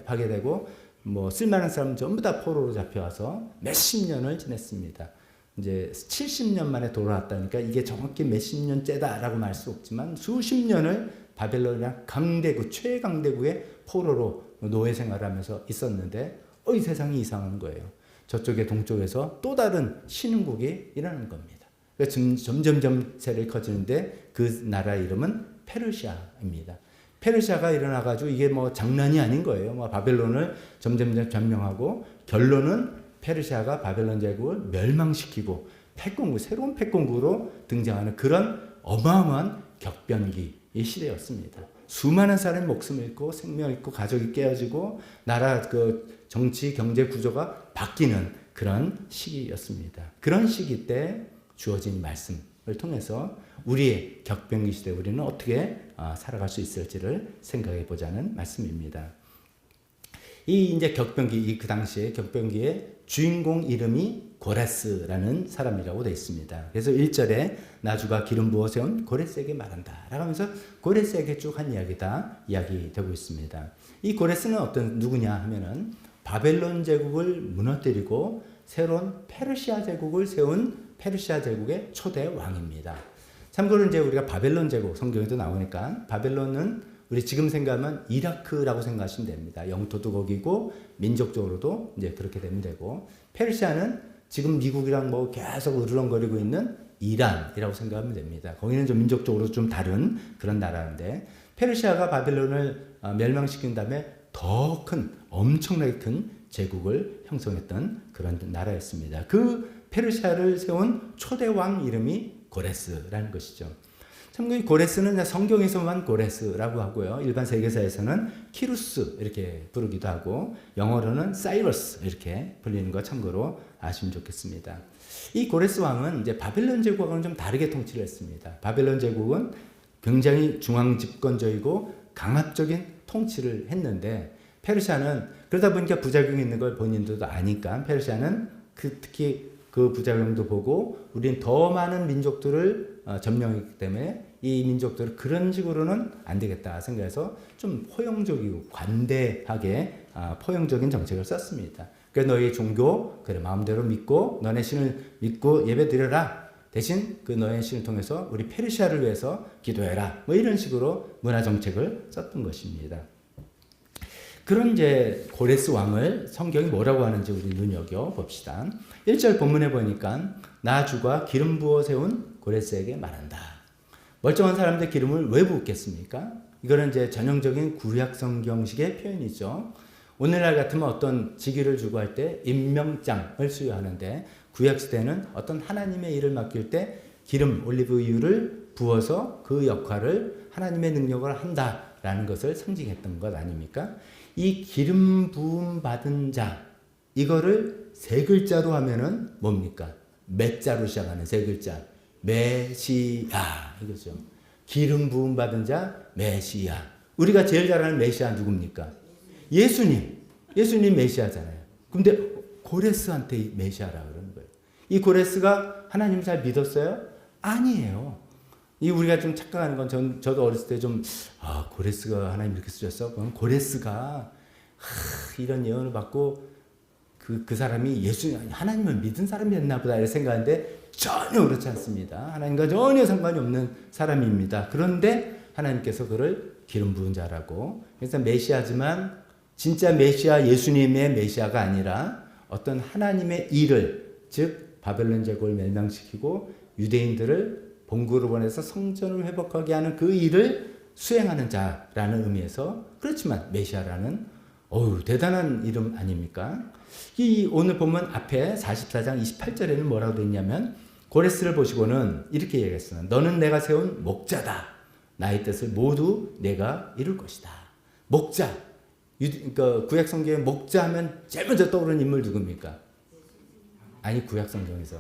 파괴되고 뭐 쓸만한 사람 전부 다 포로로 잡혀와서 몇십 년을 지냈습니다. 이제 70년 만에 돌아왔다니까 이게 정확히 몇십 년째다라고 말 수 없지만 수십 년을 바벨론이랑 강대국, 최강대국의 포로로 노예 생활하면서 있었는데 이 세상이 이상한 거예요. 저쪽에 동쪽에서 또 다른 신흥국이 일어나는 겁니다. 점점점 세력이 커지는데 그 나라 이름은 페르시아입니다. 페르시아가 일어나가지고 이게 뭐 장난이 아닌 거예요. 뭐 바벨론을 점점점 점령하고 결론은 페르시아가 바벨론 제국을 멸망시키고 새로운 패권국으로 등장하는 그런 어마어마한 격변기의 시대였습니다. 수많은 사람의 목숨을 잃고 생명을 잃고 가족이 깨어지고 나라 그 정치 경제 구조가 바뀌는 그런 시기였습니다. 그런 시기 때 주어진 말씀을 통해서 우리의 격변기 시대 우리는 어떻게 살아갈 수 있을지를 생각해 보자는 말씀입니다. 이 이제 격변기, 그 당시에 격변기의 주인공 이름이 고레스라는 사람이라고 되어 있습니다. 그래서 1절에 나주가 기름 부어 세운 고레스에게 말한다 라고 하면서 고레스에게 쭉 한 이야기다 이야기되고 있습니다. 이 고레스는 누구냐 하면은 바벨론 제국을 무너뜨리고 새로운 페르시아 제국을 세운 페르시아 제국의 초대 왕입니다. 참고로 이제 우리가 바벨론 제국 성경에도 나오니까 바벨론은 우리 지금 생각하면 이라크라고 생각하시면 됩니다. 영토도 거기고 민족적으로도 이제 그렇게 되면 되고, 페르시아는 지금 미국이랑 뭐 계속 으르렁거리고 있는 이란이라고 생각하면 됩니다. 거기는 좀 민족적으로 좀 다른 그런 나라인데 페르시아가 바벨론을 멸망시킨 다음에 더 큰 엄청나게 큰 제국을 형성했던 그런 나라였습니다. 그 페르시아를 세운 초대 왕 이름이 고레스라는 것이죠. 참고로 고레스는 성경에서만 고레스라고 하고요. 일반 세계사에서는 키루스 이렇게 부르기도 하고 영어로는 사이러스 이렇게 불리는 거 참고로 아시면 좋겠습니다. 이 고레스 왕은 이제 바벨론 제국하고는 좀 다르게 통치를 했습니다. 바벨론 제국은 굉장히 중앙 집권적이고 강압적인 통치를 했는데 페르시아는 그러다 보니까 부작용이 있는 걸 본인들도 아니까 페르시아는 특히 그 부작용도 보고 우린 더 많은 민족들을 점령했기 때문에 이 민족들을 그런 식으로는 안 되겠다 생각해서 좀 포용적이고 관대하게 포용적인 정책을 썼습니다. 그래서 너희 종교 그래 마음대로 믿고 너네 신을 믿고 예배드려라. 대신 그 너의 신을 통해서 우리 페르시아를 위해서 기도해라. 뭐 이런 식으로 문화 정책을 썼던 것입니다. 그런 이제 고레스 왕을 성경이 뭐라고 하는지 우리 눈여겨 봅시다. 1절 본문에 보니까 나 주가 기름 부어 세운 고레스에게 말한다. 멀쩡한 사람들 기름을 왜 붓겠습니까? 이거는 이제 전형적인 구약 성경식의 표현이죠. 오늘날 같으면 어떤 직위를 주고 할 때 임명장을 수여하는데 구약 시대는 어떤 하나님의 일을 맡길 때 기름 올리브유를 부어서 그 역할을 하나님의 능력을 한다라는 것을 상징했던 것 아닙니까? 이 기름 부음 받은 자 이거를 세 글자로 하면은 뭡니까? 메자로 시작하는 세 글자 메시아 이거죠. 기름 부음 받은 자 메시아. 우리가 제일 잘 아는 메시아 누굽니까? 예수님 메시아잖아요. 근데 고레스한테 메시아라 그러는 거예요. 이 고레스가 하나님 잘 믿었어요? 아니에요. 이 우리가 좀 착각하는 건 저도 어렸을 때 좀 고레스가 하나님 이렇게 쓰셨어? 그럼 고레스가 이런 예언을 받고 그 사람이 하나님을 믿은 사람이었나 보다 이렇게 생각하는데 전혀 그렇지 않습니다. 하나님과 전혀 상관이 없는 사람입니다. 그런데 하나님께서 그를 기름 부은 자라고. 그래서 메시아지만 진짜 메시아 예수님의 메시아가 아니라 어떤 하나님의 일을 즉 바벨론 제국을 멸망시키고 유대인들을 본국으로 보내서 성전을 회복하게 하는 그 일을 수행하는 자라는 의미에서 그렇지만 메시아라는 대단한 이름 아닙니까? 이 오늘 보면 앞에 44장 28절에는 뭐라고 되어 있냐면 고레스를 보시고는 이렇게 얘기했어요. 너는 내가 세운 목자다. 나의 뜻을 모두 내가 이룰 것이다. 목자. 그러니까 구약 성경에 목자 하면 제일 먼저 떠오르는 인물 누굽니까? 아니 구약 성경에서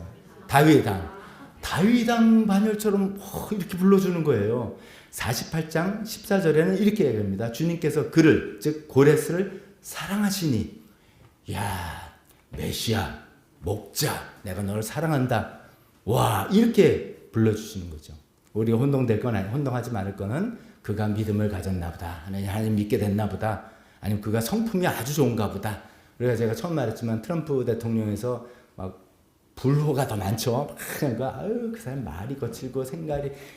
다윗왕 반열처럼 이렇게 불러주는 거예요. 48장 14절에는 이렇게 얘기합니다. 주님께서 그를 즉 고레스를 사랑하시니 야 메시아 목자 내가 너를 사랑한다. 와 이렇게 불러주시는 거죠. 우리가 혼동될 건 혼동하지 말을 거는 그가 믿음을 가졌나 보다. 하나님 믿게 됐나 보다. 아니면 그가 성품이 아주 좋은가 보다. 그래서 제가 처음 말했지만 트럼프 대통령에서 막 불호가 더 많죠. 그러니까 그 사람 말이 거칠고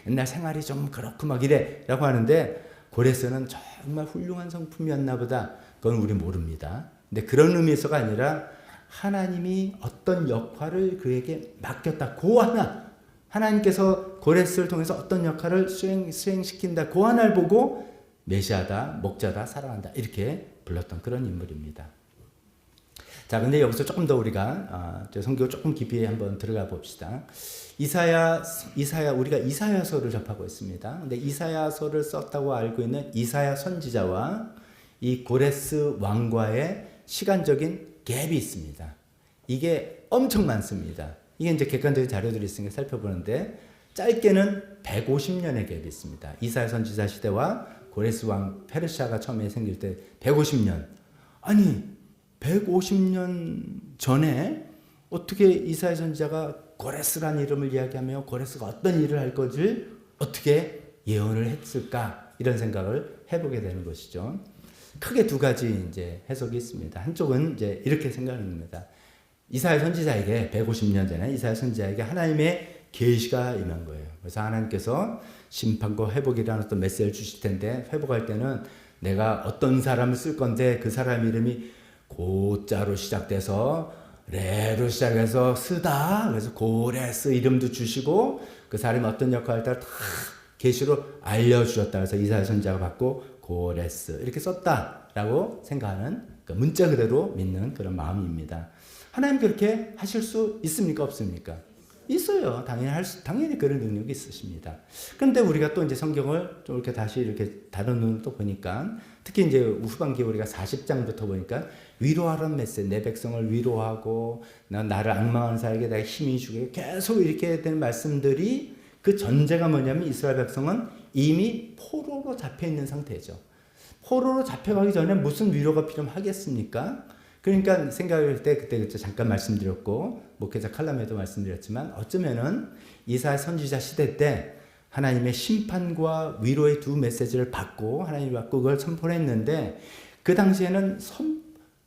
옛날 생활이 좀 그렇고 막 이래 라고 하는데 고레스는 정말 훌륭한 성품이었나 보다. 그건 우리 모릅니다. 근데 그런 의미에서가 아니라 하나님이 어떤 역할을 그에게 맡겼다. 그 하나 하나님께서 고레스를 통해서 어떤 역할을 수행시킨다. 그 하나를 보고 메시아다, 목자다, 사랑한다 이렇게 불렀던 그런 인물입니다. 자, 근데 여기서 조금 더 우리가 성경 조금 깊이 한번 들어가 봅시다. 우리가 이사야서를 접하고 있습니다. 근데 이사야서를 썼다고 알고 있는 이사야 선지자와 이 고레스 왕과의 시간적인 갭이 있습니다. 이게 엄청 많습니다. 이게 이제 객관적인 자료들이 있으니까 살펴보는데 짧게는 150년의 갭이 있습니다. 이사야 선지자 시대와 고레스 왕 페르시아가 처음에 생길 때 150년. 아니 150년 전에 어떻게 이사야 선지자가 고레스라는 이름을 이야기하며 고레스가 어떤 일을 할 것을 어떻게 예언을 했을까 이런 생각을 해보게 되는 것이죠. 크게 두 가지 이제 해석이 있습니다. 한쪽은 이제 이렇게 생각합니다. 이사야 선지자에게 150년 전에 이사야 선지자에게 하나님의 계시가 임한 거예요. 그래서 하나님께서 심판과 회복이라는 어떤 메시지를 주실 텐데 회복할 때는 내가 어떤 사람을 쓸 건데 그 사람 이름이 고자로 시작돼서 레로 시작해서 스다, 그래서 고레스 이름도 주시고 그 사람이 어떤 역할을 다 계시로 알려주셨다. 그래서 이사야 선지자가 받고 고레스 이렇게 썼다라고 생각하는 그 문자 그대로 믿는 그런 마음입니다. 하나님 그렇게 하실 수 있습니까? 없습니까? 있어요. 당연히 그런 능력이 있으십니다. 그런데 우리가 또 이제 성경을 좀 이렇게 다시 이렇게 다른 눈으로 또 보니까 특히 이제 후반기에 우리가 40장부터 보니까 위로하라는 메시지, 내 백성을 위로하고 나를 앙망하는 자에게 내가 힘이 주고 계속 이렇게 된 말씀들이 그 전제가 뭐냐면 이스라엘 백성은 이미 포로로 잡혀 있는 상태죠. 포로로 잡혀가기 전에 무슨 위로가 필요하겠습니까? 그러니까 생각할 때 그때 잠깐 말씀드렸고 목회자 칼럼에도 말씀드렸지만 어쩌면은 이사야 선지자 시대 때 하나님의 심판과 위로의 두 메시지를 받고 하나님이 받고 그걸 선포했는데 그 당시에는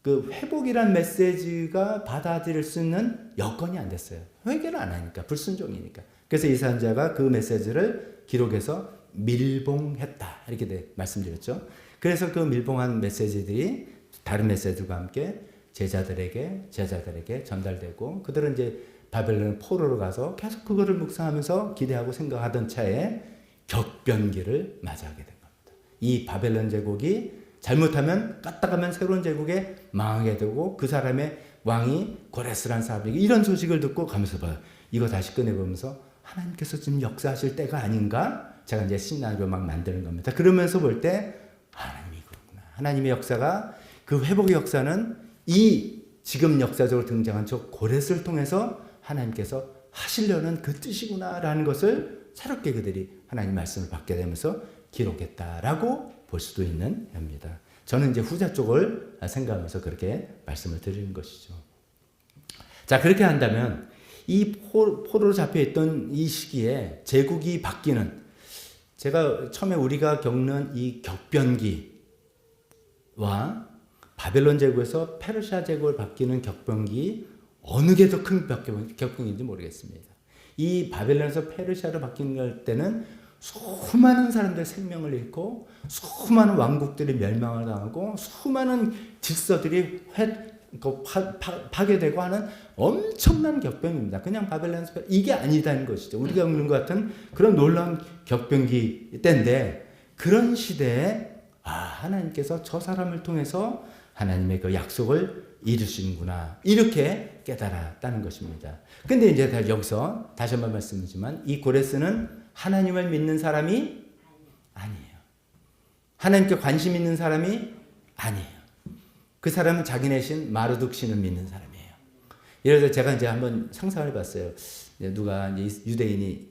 그 회복이란 메시지가 받아들일 수 있는 여건이 안 됐어요. 회개를 안 하니까 불순종이니까. 그래서 이사야 선지자가 그 메시지를 기록해서 밀봉했다 이렇게 말씀드렸죠. 그래서 그 밀봉한 메시지들이 다른 메시지들과 함께 제자들에게 전달되고 그들은 이제 바벨론 포로로 가서 계속 그거를 묵상하면서 기대하고 생각하던 차에 격변기를 맞이하게 된 겁니다. 이 바벨론 제국이 잘못하면 까딱하면 새로운 제국에 망하게 되고 그 사람의 왕이 고레스라는 사람에게 이런 소식을 듣고 가면서 봐요. 이거 다시 꺼내보면서 하나님께서 지금 역사하실 때가 아닌가? 제가 이제 시나리오 막 만드는 겁니다. 그러면서 볼 때 하나님이 그렇구나. 하나님의 역사가 그 회복의 역사는 이 지금 역사적으로 등장한 저 고레스를 통해서 하나님께서 하시려는 그 뜻이구나라는 것을 새롭게 그들이 하나님 말씀을 받게 되면서 기록했다라고 볼 수도 있는 겁니다. 저는 이제 후자 쪽을 생각하면서 그렇게 말씀을 드리는 것이죠. 자, 그렇게 한다면 이 포로로 잡혀있던 이 시기에 제국이 바뀌는 제가 처음에 우리가 겪는 이 격변기와 바벨론 제국에서 페르시아 제국을 바뀌는 격변기 어느 게 더 큰 격변기인지 모르겠습니다. 이 바벨론에서 페르시아로 바뀌는 때는 수많은 사람들의 생명을 잃고 수많은 왕국들이 멸망을 당하고 수많은 질서들이 파괴되고 하는 엄청난 격변입니다. 그냥 바벨론에서 이게 아니다는 것이죠. 우리가 겪는 것 같은 그런 놀라운 격변기 때인데 그런 시대에 하나님께서 저 사람을 통해서 하나님의 그 약속을 이루시는구나 이렇게 깨달았다는 것입니다. 근데 이제 여기서 다시 한번 말씀드리지만 이 고레스는 하나님을 믿는 사람이 아니에요. 하나님께 관심 있는 사람이 아니에요. 그 사람은 자기네 신 마르둑 신을 믿는 사람이에요. 예를 들어 제가 이제 한번 상상을 해봤어요. 누가 유대인이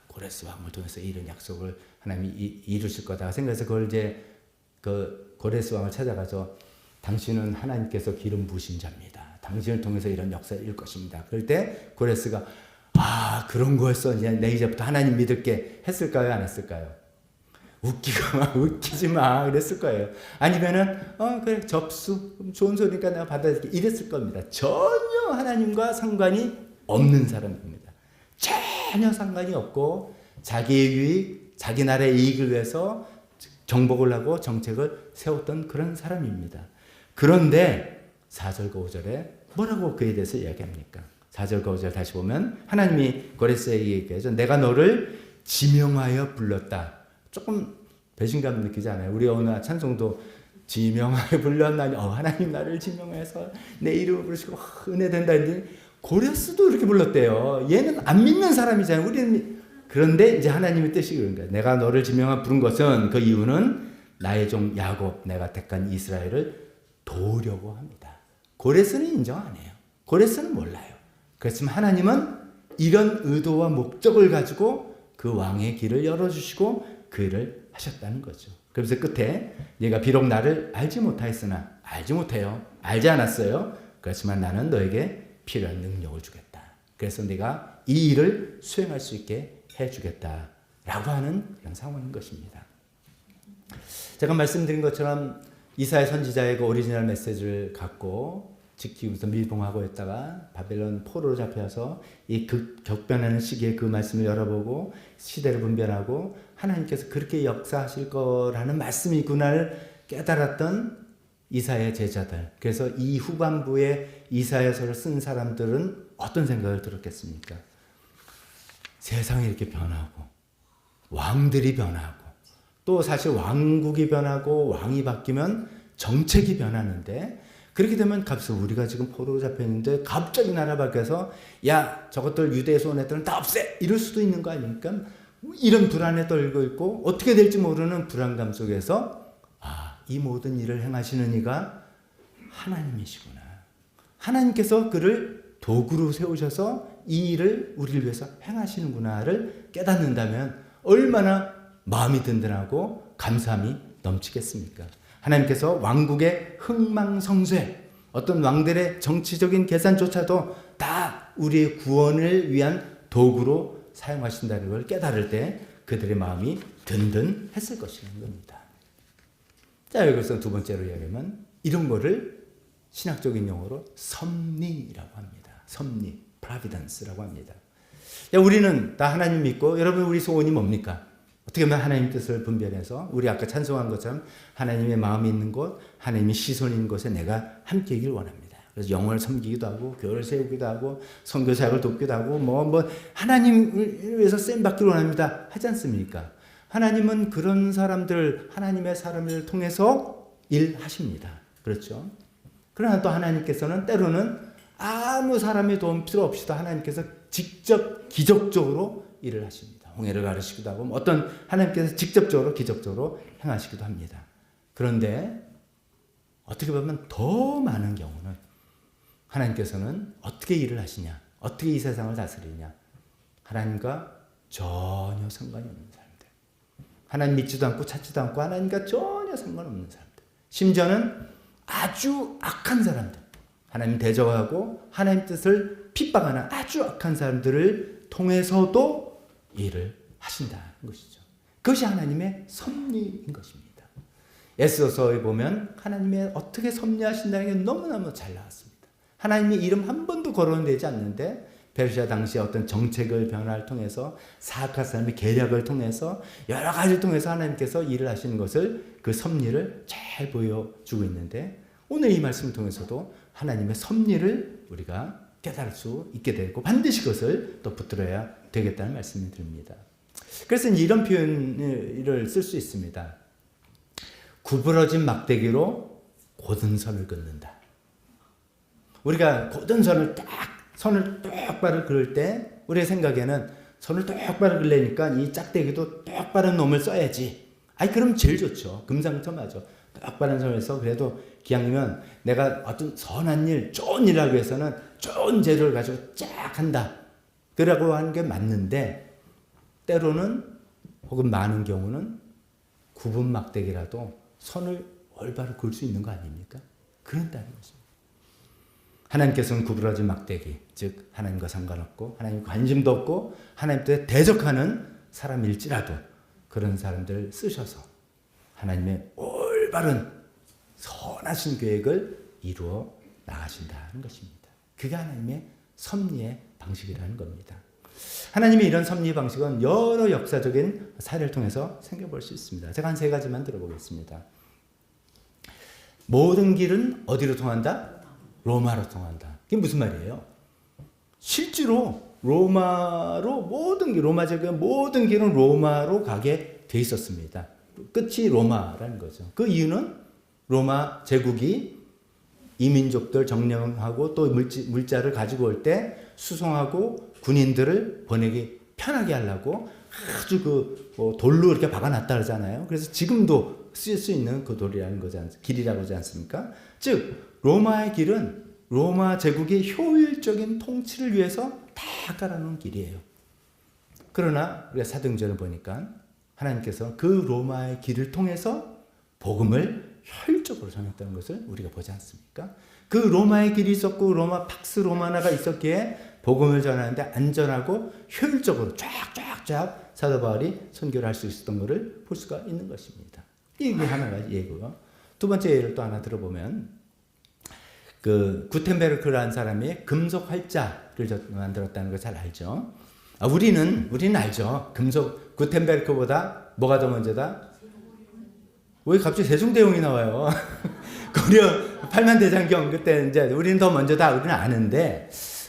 고레스 왕을 통해서 이런 약속을 하나님이 이루실 거다 생각해서 그걸 이제 그 고레스 왕을 찾아가서 당신은 하나님께서 기름 부으신 자입니다. 당신을 통해서 이런 역사를 이룰 것입니다. 그럴 때 고레스가 그런 거였어. 내 이제부터 하나님 믿을게 했을까요? 안 했을까요? 웃기지 마 그랬을 거예요. 아니면은 그래 접수 좋은 소리니까 내가 받아들일게 이랬을 겁니다. 전혀 하나님과 상관이 없는 사람입니다. 전혀 상관이 없고 자기의 유익, 자기 나라의 이익을 위해서 정복을 하고 정책을 세웠던 그런 사람입니다. 그런데 4절과 5절에 뭐라고 그에 대해서 이야기합니까? 4절과 5절 다시 보면 하나님이 고레스에게 얘기하죠. 내가 너를 지명하여 불렀다. 조금 배신감 느끼지 않아요? 우리 어느 찬송도 지명하여 불렀나니 하나님 나를 지명해서 내 이름을 부르시고 은혜 된다 했는데 고레스도 이렇게 불렀대요. 얘는 안 믿는 사람이잖아요. 우리는 그런데 이제 하나님의 뜻이 그런 거예요. 내가 너를 지명하여 부른 것은 그 이유는 나의 종 야곱 내가 택한 이스라엘을 도우려고 합니다. 고레스는 인정 안 해요. 고레스는 몰라요. 그렇지만 하나님은 이런 의도와 목적을 가지고 그 왕의 길을 열어주시고 그 일을 하셨다는 거죠. 그래서 끝에 네가 비록 나를 알지 못하였으나 알지 못해요. 알지 않았어요. 그렇지만 나는 너에게 필요한 능력을 주겠다. 그래서 네가 이 일을 수행할 수 있게 해주겠다. 라고 하는 그런 상황인 것입니다. 제가 말씀드린 것처럼 이사야 선지자의 그 오리지널 메시지를 갖고 지키면서 밀봉하고 있다가 바벨론 포로로 잡혀서 이 격변하는 시기에 그 말씀을 열어보고 시대를 분별하고 하나님께서 그렇게 역사하실 거라는 말씀이구나를 깨달았던 이사야 제자들, 그래서 이 후반부에 이사야서를 쓴 사람들은 어떤 생각을 들었겠습니까? 세상이 이렇게 변하고 왕들이 변하고 또 사실 왕국이 변하고 왕이 바뀌면 정책이 변하는데, 그렇게 되면 갑자기 우리가 지금 포로로 잡혀 있는데 갑자기 나라 밖에서 야 저것들 유대에서 온 애들은 다 없애 이럴 수도 있는 거 아닙니까? 이런 불안에 떨고 있고 어떻게 될지 모르는 불안감 속에서 이 모든 일을 행하시는 이가 하나님이시구나. 하나님께서 그를 도구로 세우셔서 이 일을 우리를 위해서 행하시는구나를 깨닫는다면 얼마나 마음이 든든하고 감사함이 넘치겠습니까? 하나님께서 왕국의 흥망성쇠, 어떤 왕들의 정치적인 계산조차도 다 우리의 구원을 위한 도구로 사용하신다는 걸 깨달을 때 그들의 마음이 든든했을 것이라는 겁니다. 자, 여기서 두 번째로 이야기하면 이런 거를 신학적인 용어로 섭리라고 합니다. 섭리, providence라고 합니다. 야, 우리는 다 하나님 믿고, 여러분 우리 소원이 뭡니까? 어떻게 보면 하나님 뜻을 분별해서 우리 아까 찬송한 것처럼 하나님의 마음이 있는 곳, 하나님의 시선이 있는 곳에 내가 함께 있길 원합니다. 그래서 영혼을 섬기기도 하고 교회를 세우기도 하고 선교사역을 돕기도 하고 뭐 하나님을 위해서 쓰임 받기를 원합니다 하지 않습니까? 하나님은 그런 사람들, 하나님의 사람을 통해서 일하십니다. 그렇죠? 그러나 또 하나님께서는 때로는 아무 사람의 도움 필요 없이도 하나님께서 직접 기적적으로 일을 하십니다. 홍해를 가르치기도 하고 어떤 하나님께서 직접적으로 기적적으로 행하시기도 합니다. 그런데 어떻게 보면 더 많은 경우는 하나님께서는 어떻게 일을 하시냐, 어떻게 이 세상을 다스리냐, 하나님과 전혀 상관이 없는 사람들, 하나님 믿지도 않고 찾지도 않고 하나님과 전혀 상관없는 사람들, 심지어는 아주 악한 사람들, 하나님 대적하고 하나님 뜻을 핍박하는 아주 악한 사람들을 통해서도 일을 하신다는 것이죠. 그것이 하나님의 섭리인 것입니다. 에스더서에 보면 하나님의 어떻게 섭리하신다는 게 너무너무 잘 나왔습니다. 하나님의 이름 한 번도 거론되지 않는데 페르시아 당시의 어떤 정책을 변화를 통해서 사악한 사람의 계략을 통해서 여러 가지를 통해서 하나님께서 일을 하시는 것을, 그 섭리를 잘 보여주고 있는데, 오늘 이 말씀을 통해서도 하나님의 섭리를 우리가 깨달을 수 있게 되고 반드시 그것을 또 붙들어야 되겠다는 말씀을 드립니다. 그래서 이런 표현을 쓸 수 있습니다. 구부러진 막대기로 곧은 선을 긋는다. 우리가 곧은 선을 선을 똑바로 그을 때 우리의 생각에는 선을 똑바로 그으려니까 이 짝대기도 똑바른 놈을 써야지. 그럼 제일 좋죠. 금상첨화죠. 똑바른 선을 써. 그래도 기왕이면 내가 어떤 선한 일, 좋은 일을 하기 위해서는 좋은 재료를 가지고 쫙 한다. 그러고 하는 게 맞는데, 때로는 혹은 많은 경우는 굽은 막대기라도 선을 올바로 그을 수 있는 거 아닙니까? 그런다는 것입니다. 하나님께서는 구부러진 막대기, 즉 하나님과 상관없고 하나님 관심도 없고 하나님께 대적하는 사람일지라도 그런 사람들을 쓰셔서 하나님의 올바른 선하신 계획을 이루어 나가신다는 것입니다. 그게 하나님의 섭리의 방식이라는 겁니다. 하나님의 이런 섭리 방식은 여러 역사적인 사례를 통해서 생겨볼 수 있습니다. 제가 한 세 가지만 들어보겠습니다. 모든 길은 어디로 통한다? 로마로 통한다. 이게 무슨 말이에요? 실제로 로마로 로마 제국의 모든 길은 로마로 가게 돼 있었습니다. 끝이 로마라는 거죠. 그 이유는 로마 제국이 이민족들 정령하고 또 물자를 가지고 올 때 수송하고 군인들을 보내기 편하게 하려고 아주 돌로 이렇게 박아놨다 그러잖아요. 그래서 지금도 쓸 수 있는 그 돌이라는 거지 길이라고 하지 않습니까? 즉 로마의 길은 로마 제국의 효율적인 통치를 위해서 다 깔아놓은 길이에요. 그러나 우리가 사도행전을 보니까 하나님께서 그 로마의 길을 통해서 복음을 효율적으로 전했다는 것을 우리가 보지 않습니까? 그 로마의 길이 있었고 로마 팍스 로마나가 있었기에 복음을 전하는데 안전하고 효율적으로 쫙쫙쫙 사도 바울이 선교를 할 수 있었던 것을 볼 수가 있는 것입니다. 이게 하나가 예고요. 두 번째 예를 또 하나 들어보면 그 구텐베르크라는 사람이 금속 활자를 만들었다는 걸 잘 알죠. 우리는 알죠. 금속 구텐베르크보다 뭐가 더 먼저다? 왜 갑자기 세종대왕이 나와요? 고려 팔만대장경 그때 이제 우리는 더 먼저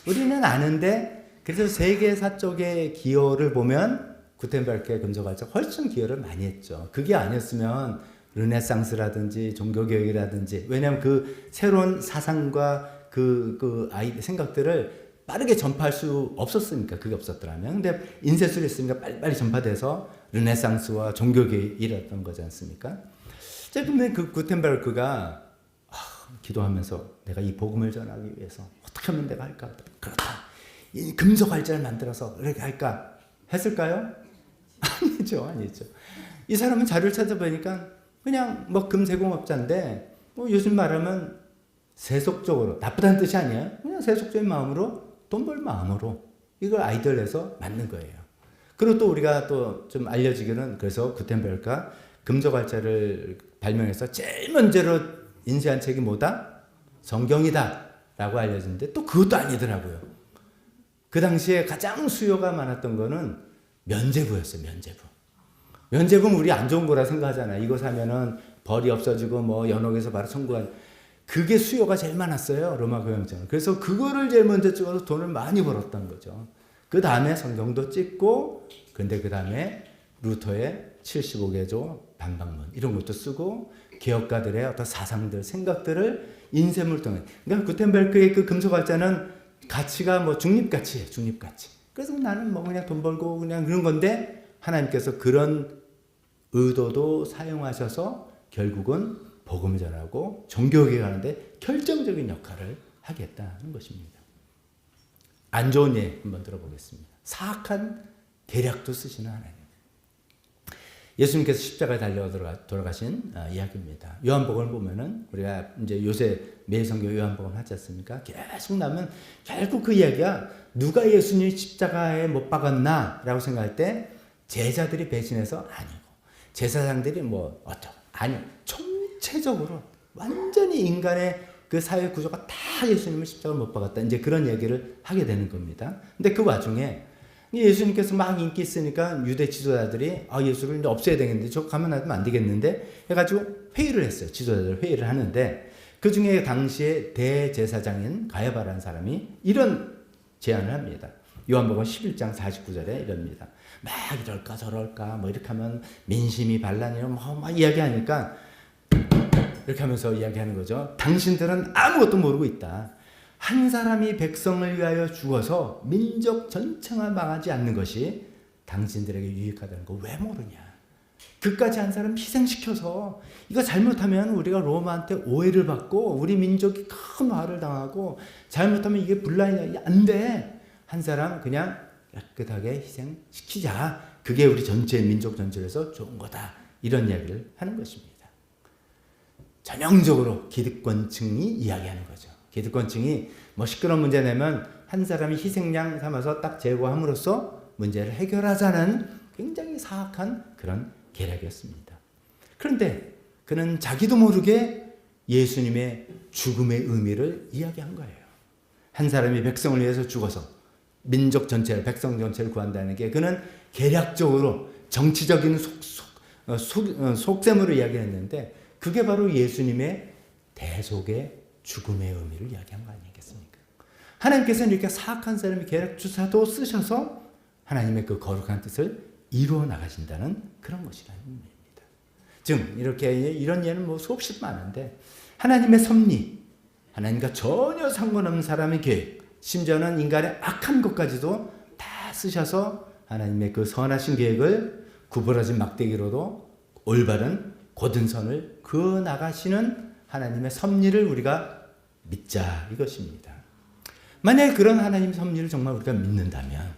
우리는 아는데 그래서 세계사 쪽의 기여를 보면 구텐베르크의 금속활자 훨씬 기여를 많이 했죠. 그게 아니었으면 르네상스라든지 종교개혁이라든지 왜냐하면 그 새로운 사상과 그 생각들을 빠르게 전파할 수 없었으니까 그게 없었더라면 근데 인쇄술이 있으니까 빨리빨리 전파돼서 르네상스와 종교개혁이 일어났던 거지 않습니까? 근데 그 구텐베르크가 기도하면서 내가 이 복음을 전하기 위해서 어떻게 하면 내가 할까? 그렇다. 이 금속활자를 만들어서 그렇게 할까? 했을까요? 아니죠. 이 사람은 자료를 찾아보니까 그냥 뭐 금세공업자인데 뭐 요즘 말하면 세속적으로 나쁘다는 뜻이 아니에요. 그냥 세속적인 마음으로 돈 벌 마음으로 이걸 아이디어를 해서 만든 거예요. 그리고 또 우리가 또 좀 알려지기는 그래서 구텐베르크가 금속활자를 발명해서 제일 먼저로 인쇄한 책이 뭐다? 성경이다 라고 알려지는데 또 그것도 아니더라고요. 그 당시에 가장 수요가 많았던 거는 면제부였어요. 면제부는 우리 안 좋은 거라 생각하잖아요. 이거 사면은 벌이 없어지고 뭐 연옥에서 바로 청구한 그게 수요가 제일 많았어요. 로마 교황청은. 그래서 그거를 제일 먼저 찍어서 돈을 많이 벌었던 거죠. 그 다음에 성경도 찍고 근데 그 다음에 루터의 75개조 반박문 이런 것도 쓰고 개혁가들의 어떤 사상들 생각들을 인쇄물 통해 그러니까 구텐베르크의 그 금속활자는 가치가 뭐 중립가치예요. 중립가치. 그래서 나는 뭐 그냥 돈 벌고 그냥 그런 건데 하나님께서 그런 의도도 사용하셔서 결국은 복음을 전하고 종교개혁하는데 결정적인 역할을 하겠다는 것입니다. 안 좋은 예 한번 들어보겠습니다. 사악한 계략도 쓰시는 하나님. 예수님께서 십자가에 달려 돌아가신 이야기입니다. 요한복음을 보면은 우리가 이제 요새 매일 성경 요한복음 하지 않습니까? 계속 나면 결국 그 이야기가 누가 예수님 십자가에 못 박았나라고 생각할 때 제자들이 배신해서 아니고 제사장들이 뭐 어쩌고 아니요 총체적으로 완전히 인간의 그 사회 구조가 다 예수님을 십자가에 못 박았다 이제 그런 얘기를 하게 되는 겁니다. 근데 그 와중에 예수님께서 막 인기 있으니까 유대 지도자들이 예수를 이제 없애야 되겠는데 저 가만 놔두면 안 되겠는데 해가지고 회의를 했어요. 지도자들 회의를 하는데 그 중에 당시에 대제사장인 가야바라는 사람이 이런 제안을 합니다. 요한복음 11장 49절에 이럽니다. 막 이럴까 저럴까 뭐 이렇게 하면 민심이 반란이요 막 이야기하니까 이렇게 하면서 이야기하는 거죠. 당신들은 아무것도 모르고 있다. 한 사람이 백성을 위하여 죽어서 민족 전체가 망하지 않는 것이 당신들에게 유익하다는 거 왜 모르냐. 그까지 한 사람 희생시켜서 이거 잘못하면 우리가 로마한테 오해를 받고 우리 민족이 큰 화를 당하고 잘못하면 이게 분란이 안 돼. 한 사람 그냥 깨끗하게 희생시키자. 그게 우리 전체 민족 전체에서 좋은 거다. 이런 이야기를 하는 것입니다. 전형적으로 기득권층이 이야기하는 거죠. 기득권층이 뭐 시끄러운 문제 내면 한 사람이 희생양 삼아서 딱 제거함으로써 문제를 해결하자는 굉장히 사악한 그런 계략이었습니다. 그런데 그는 자기도 모르게 예수님의 죽음의 의미를 이야기한 거예요. 한 사람이 백성을 위해서 죽어서 민족 전체를 백성 전체를 구한다는 게 그는 계략적으로 정치적인 속셈으로 이야기했는데 그게 바로 예수님의 대속의 죽음의 의미를 이야기한 거 아니겠습니까? 하나님께서는 이렇게 사악한 사람이 계략주사도 쓰셔서 하나님의 그 거룩한 뜻을 이루어 나가신다는 그런 것이라는 의미입니다. 즉 이렇게 이런 예는 뭐 수없이 많은데 하나님의 섭리, 하나님과 전혀 상관없는 사람의 계획, 심지어는 인간의 악한 것까지도 다 쓰셔서 하나님의 그 선하신 계획을 구부러진 막대기로도 올바른 곧은 선을 그어 나가시는 하나님의 섭리를 우리가 믿자 이것입니다. 만약에 그런 하나님의 섭리를 정말 우리가 믿는다면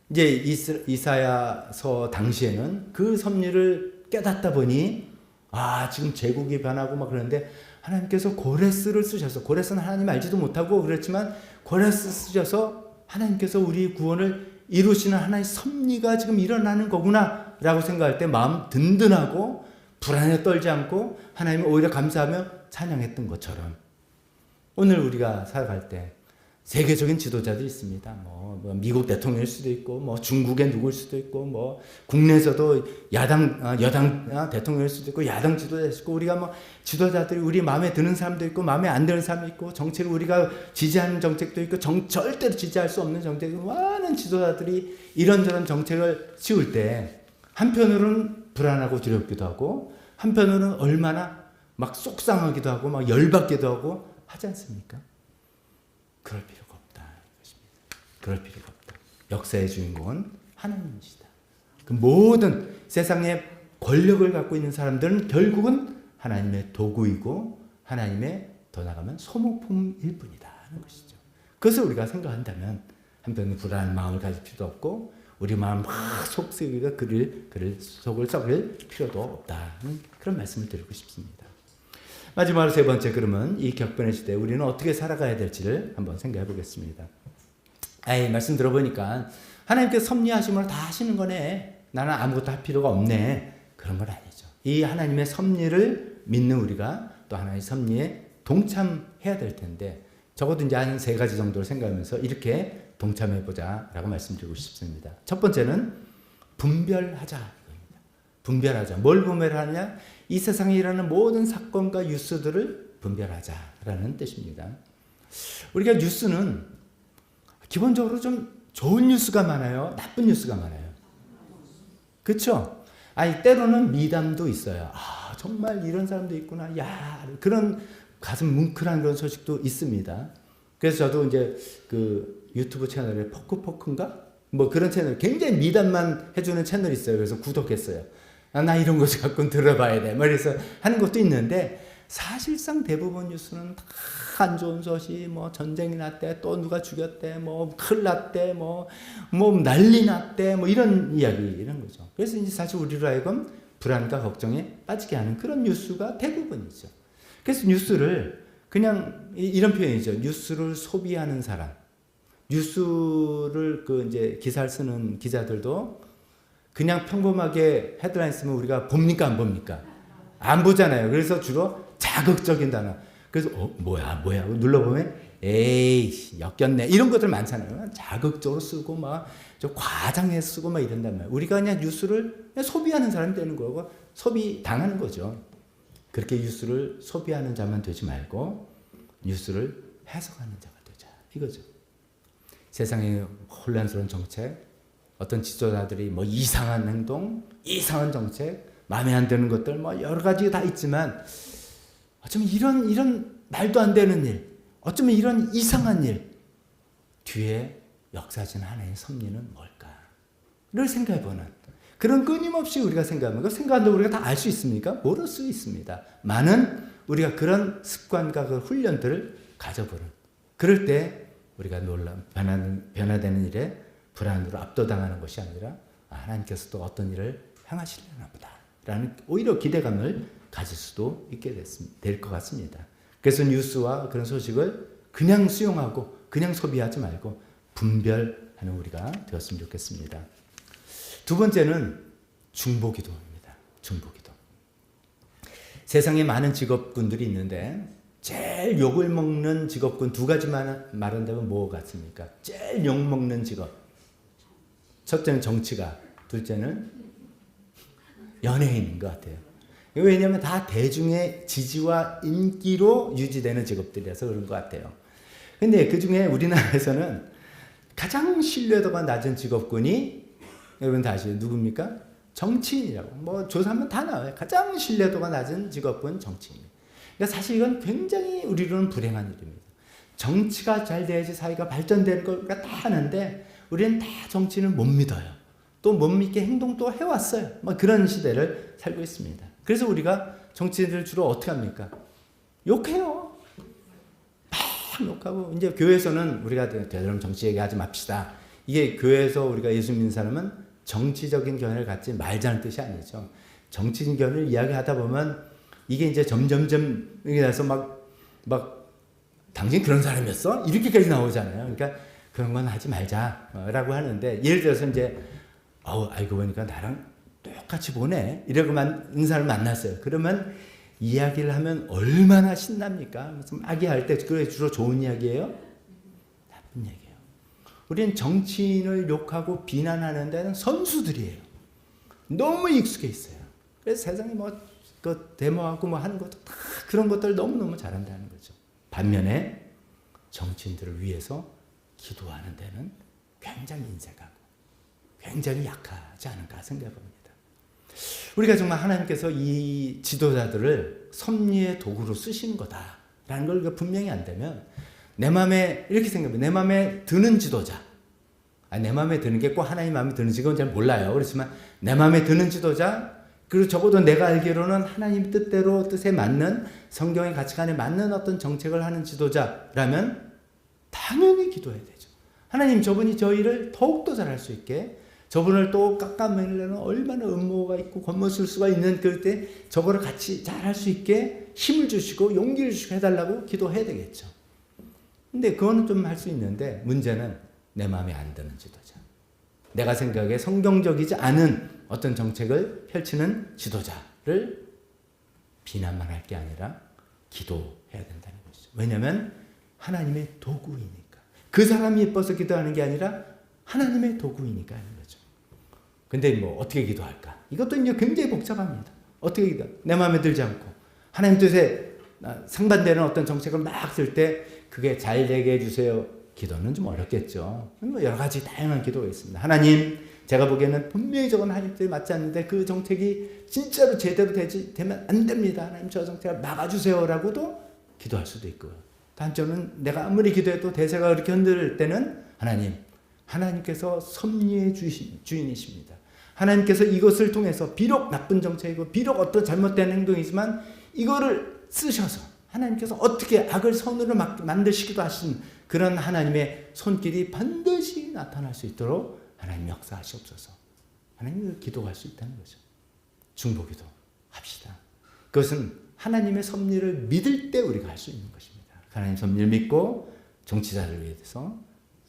이제 이사야서 당시에는 그 섭리를 깨닫다 보니 지금 제국이 변하고 막 그러는데 하나님께서 고레스를 쓰셔서 고레스는 하나님 알지도 못하고 그렇지만 고레스 쓰셔서 하나님께서 우리 구원을 이루시는 하나의 섭리가 지금 일어나는 거구나 라고 생각할 때 마음 든든하고 불안에 떨지 않고 하나님을 오히려 감사하며 찬양했던 것처럼 오늘 우리가 살아갈 때 세계적인 지도자들이 있습니다. 뭐 미국 대통령일 수도 있고, 뭐 중국의 누구일 수도 있고, 뭐 국내에서도 여당 대통령일 수도 있고, 야당 지도자일 수도 있고, 우리가 뭐 지도자들이 우리 마음에 드는 사람도 있고, 마음에 안 드는 사람도 있고, 정책을 우리가 지지하는 정책도 있고, 절대로 지지할 수 없는 정책이 많은 지도자들이 이런저런 정책을 씌울 때 한편으로는 불안하고 두렵기도 하고, 한편으로는 얼마나 막 속상하기도 하고, 막 열받기도 하고 하지 않습니까? 그럴 필요가 없다. 그럴 필요가 없다. 역사의 주인공은 하나님이시다. 그 모든 세상의 권력을 갖고 있는 사람들은 결국은 하나님의 도구이고 하나님의 더 나가면 소모품일 뿐이다 하는 것이죠. 그것을 우리가 생각한다면 한편으로 불안한 마음을 가질 필요도 없고 우리 마음 막 속쓰기가 그를 속을 썩일 필요도 없다는 그런 말씀을 드리고 싶습니다. 마지막으로 세 번째, 그러면 이 격변의 시대에 우리는 어떻게 살아가야 될지를 한번 생각해 보겠습니다. 말씀 들어보니까 하나님께서 섭리하심으로 다 하시는 거네. 나는 아무것도 할 필요가 없네. 그런 건 아니죠. 이 하나님의 섭리를 믿는 우리가 또 하나님의 섭리에 동참해야 될 텐데 적어도 이제 한 3가지 정도를 생각하면서 이렇게 동참해보자 라고 말씀드리고 싶습니다. 첫 번째는 분별하자. 분별하자. 뭘 분별하냐? 이 세상에 일어나는 모든 사건과 뉴스들을 분별하자라는 뜻입니다. 우리가 뉴스는 기본적으로 좀 좋은 뉴스가 많아요? 나쁜 뉴스가 많아요? 그렇죠? 때로는 미담도 있어요. 정말 이런 사람도 있구나. 야, 그런 가슴 뭉클한 그런 소식도 있습니다. 그래서 저도 이제 그 유튜브 채널에 포크포크인가? 뭐 그런 채널, 굉장히 미담만 해주는 채널이 있어요. 그래서 구독했어요. 나 이런 거 갖고 들어봐야 돼. 그래서 하는 것도 있는데 사실상 대부분 뉴스는 다 안 좋은 소식, 뭐 전쟁이 났대, 또 누가 죽였대, 뭐 큰일 났대, 뭐 난리 났대, 뭐 이런 이야기 이런 거죠. 그래서 이제 사실 우리로 하여금 불안과 걱정에 빠지게 하는 그런 뉴스가 대부분이죠. 그래서 뉴스를 그냥 이런 표현이죠. 뉴스를 소비하는 사람, 뉴스를 이제 기사를 쓰는 기자들도 그냥 평범하게 헤드라인 쓰면 우리가 봅니까 안 봅니까? 안 보잖아요. 그래서 주로 자극적인 단어. 그래서 뭐야 눌러보면 에이 엮였네 이런 것들 많잖아요. 자극적으로 쓰고 막 좀 과장해서 쓰고 막 이런단 말이에요. 우리가 그냥 뉴스를 그냥 소비하는 사람이 되는 거고 소비 당하는 거죠. 그렇게 뉴스를 소비하는 자만 되지 말고 뉴스를 해석하는 자가 되자 이거죠. 세상의 혼란스러운 정책, 어떤 지도자들이 뭐 이상한 행동, 이상한 정책, 마음에 안 드는 것들 뭐 여러 가지 다 있지만 어쩌면 이런 말도 안 되는 일, 어쩌면 이런 이상한 일 뒤에 역사진 하나의 섭리는 뭘까를 생각해보는 그런 끊임없이 우리가 생각하면 그 생각한다고 우리가 다 알 수 있습니까? 모를 수 있습니다. 많은 우리가 그런 습관과 그 훈련들을 가져보는 그럴 때 우리가 변화되는 일에 불안으로 압도당하는 것이 아니라 하나님께서 또 어떤 일을 행하시려나 보다 라는 오히려 기대감을 가질 수도 있게 될 것 같습니다. 그래서 뉴스와 그런 소식을 그냥 수용하고 그냥 소비하지 말고 분별하는 우리가 되었으면 좋겠습니다. 두 번째는 중보기도입니다. 중보기도. 세상에 많은 직업군들이 있는데 제일 욕을 먹는 직업군 2가지만 말한다면 뭐 같습니까? 제일 욕먹는 직업. 첫째는 정치가, 둘째는 연예인인 것 같아요. 왜냐하면 다 대중의 지지와 인기로 유지되는 직업들이라서 그런 것 같아요. 근데 그 중에 우리나라에서는 가장 신뢰도가 낮은 직업군이 여러분 다 아시죠? 누굽니까? 정치인이라고. 뭐 조사하면 다 나와요. 가장 신뢰도가 낮은 직업군 정치인입니다. 그러니까 사실 이건 굉장히 우리로는 불행한 일입니다. 정치가 잘 돼야지 사회가 발전되는 걸 우리가 다 하는데 우리는 다 정치인을 못 믿어요. 또 못 믿게 행동도 해왔어요. 뭐 그런 시대를 살고 있습니다. 그래서 우리가 정치인들을 주로 어떻게 합니까? 욕해요. 막 욕하고 이제 교회에서는 우리가 되도록 정치 얘기하지 맙시다. 이게 교회에서 우리가 예수 믿는 사람은 정치적인 견해를 갖지 말자는 뜻이 아니죠. 정치적인 견해를 이야기하다 보면 이게 이제 점점점 이래서 막 당신 그런 사람이었어? 이렇게까지 나오잖아요. 그러니까 그런 건 하지 말자라고 하는데 예를 들어서 이제 알고 보니까 나랑 똑같이 보네 이러고 인사를 만났어요. 그러면 이야기를 하면 얼마나 신납니까? 무슨 아기할 때 그게 주로 좋은 이야기예요? 얘기예요. 우리는 정치인을 욕하고 비난하는 데는 선수들이에요. 너무 익숙해 있어요. 그래서 세상에 그 데모하고 하는 것도 다 그런 것들 너무너무 잘한다는 거죠. 반면에 정치인들을 위해서 기도하는 데는 굉장히 인색하고 굉장히 약하지 않은가 생각합니다. 우리가 정말 하나님께서 이 지도자들을 섭리의 도구로 쓰시는 거다라는 걸 분명히 안다면 내 마음에 이렇게 생각해요. 내 마음에 드는 지도자, 내 마음에 드는 게 꼭 하나님 마음에 드는지 그건 잘 몰라요. 그렇지만 내 마음에 드는 지도자, 그리고 적어도 내가 알기로는 하나님 뜻에 맞는 성경의 가치관에 맞는 어떤 정책을 하는 지도자라면 당연히 기도해야 되죠. 하나님, 저분이 저 일을 더욱더 잘할 수 있게, 저분을 또 깎아내려는 얼마나 음모가 있고 겉멋을 수가 있는 그럴 때 저거를 같이 잘할 수 있게 힘을 주시고 용기를 주시고 해달라고 기도해야 되겠죠. 근데 그거는 좀 할 수 있는데 문제는 내 마음에 안 드는 지도자, 내가 생각에 성경적이지 않은 어떤 정책을 펼치는 지도자를 비난만 할 게 아니라 기도해야 된다는 것이죠. 왜냐하면 하나님의 도구이니까. 그 사람이 예뻐서 기도하는 게 아니라 하나님의 도구이니까 하는 거죠. 근데 어떻게 기도할까? 이것도 이제 굉장히 복잡합니다. 어떻게 기도? 내 마음에 들지 않고 하나님 뜻에 상반되는 어떤 정책을 막 쓸 때 그게 잘 되게 해주세요. 기도는 좀 어렵겠죠. 여러 가지 다양한 기도가 있습니다. 하나님, 제가 보기에는 분명히 저건 하나님 뜻에 맞지 않는데 그 정책이 진짜로 제대로 되면 안 됩니다. 하나님, 저 정책을 막아주세요라고도 기도할 수도 있고요. 단점은 내가 아무리 기도해도 대세가 그렇게 흔들 때는 하나님께서 섭리의 주인이십니다. 하나님께서 이것을 통해서 비록 나쁜 정책이고 비록 어떤 잘못된 행동이지만 이거를 쓰셔서 하나님께서 어떻게 악을 선으로 만드시기도 하신 그런 하나님의 손길이 반드시 나타날 수 있도록 하나님 역사하시옵소서. 하나님을 기도할 수 있다는 거죠. 중보기도 합시다. 그것은 하나님의 섭리를 믿을 때 우리가 할 수 있는 것입니다. 하나님 섭리를 믿고 정치자들을 위해서,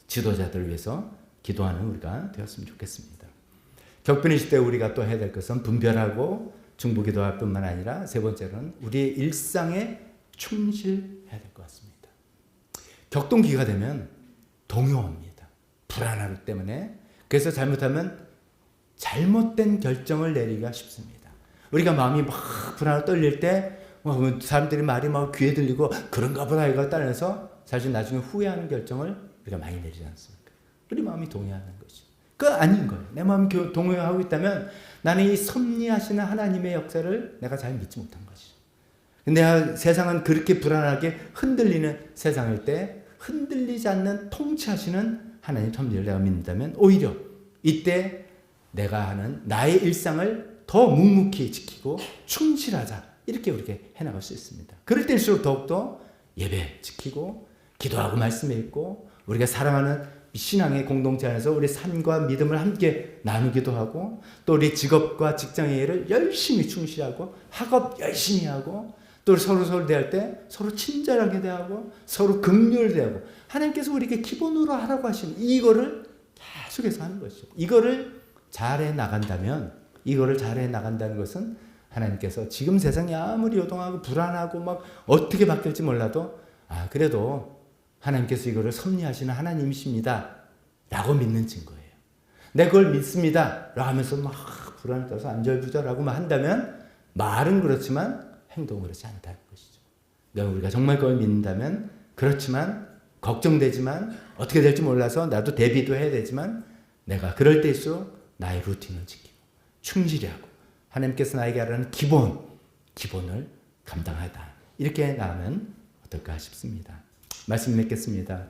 지도자들을 위해서 기도하는 우리가 되었으면 좋겠습니다. 격변이 있을 때 우리가 또 해야 될 것은 분별하고 중보기도할 뿐만 아니라 세 번째로는 우리의 일상에 충실해야 될 것 같습니다. 격동기가 되면 동요합니다. 불안하기 때문에. 그래서 잘못하면 잘못된 결정을 내리기가 쉽습니다. 우리가 마음이 막 불안하고 떨릴 때 사람들이 말이 막 귀에 들리고 그런가 보다 이걸 따라서 사실 나중에 후회하는 결정을 우리가 많이 내리지 않습니까? 우리 마음이 동요하는 것이죠. 그거 아닌 거예요. 내 마음이 동요하고 있다면 나는 이 섭리하시는 하나님의 역사를 내가 잘 믿지 못한 것이죠. 근데 세상은 그렇게 불안하게 흔들리는 세상일 때 흔들리지 않는 통치하시는 하나님 섭리를 내가 믿는다면 오히려 이때 내가 하는 나의 일상을 더 묵묵히 지키고 충실하자, 이렇게 우리가 해나갈 수 있습니다. 그럴 때일수록 더욱더 예배 지키고 기도하고 말씀에 있고 우리가 사랑하는 신앙의 공동체 안에서 우리 삶과 믿음을 함께 나누기도 하고 또 우리 직업과 직장의 일을 열심히 충실하고 학업 열심히 하고 또 서로 대할 때 서로 친절하게 대하고 서로 긍휼을 대하고 하나님께서 우리에게 기본으로 하라고 하시는 이거를 계속해서 하는 것이죠. 이거를 잘해 나간다면, 이거를 잘해 나간다는 것은 하나님께서 지금 세상이 아무리 요동하고 불안하고 막 어떻게 바뀔지 몰라도 그래도 하나님께서 이거를 섭리하시는 하나님이십니다 라고 믿는 증거예요. 내가 그걸 믿습니다 라고 하면서 막 불안을 떠서 안절부절하고 막 한다면 말은 그렇지만 행동은 그렇지 않다는 것이죠. 그러니까 우리가 정말 그걸 믿는다면 그렇지만 걱정되지만 어떻게 될지 몰라서 나도 대비도 해야 되지만 내가 그럴 때일수록 나의 루틴을 지키고 충실히 하고 하나님께서 나에게 하라는 기본을 감당하다, 이렇게 나가면 어떨까 싶습니다. 말씀 맺겠습니다.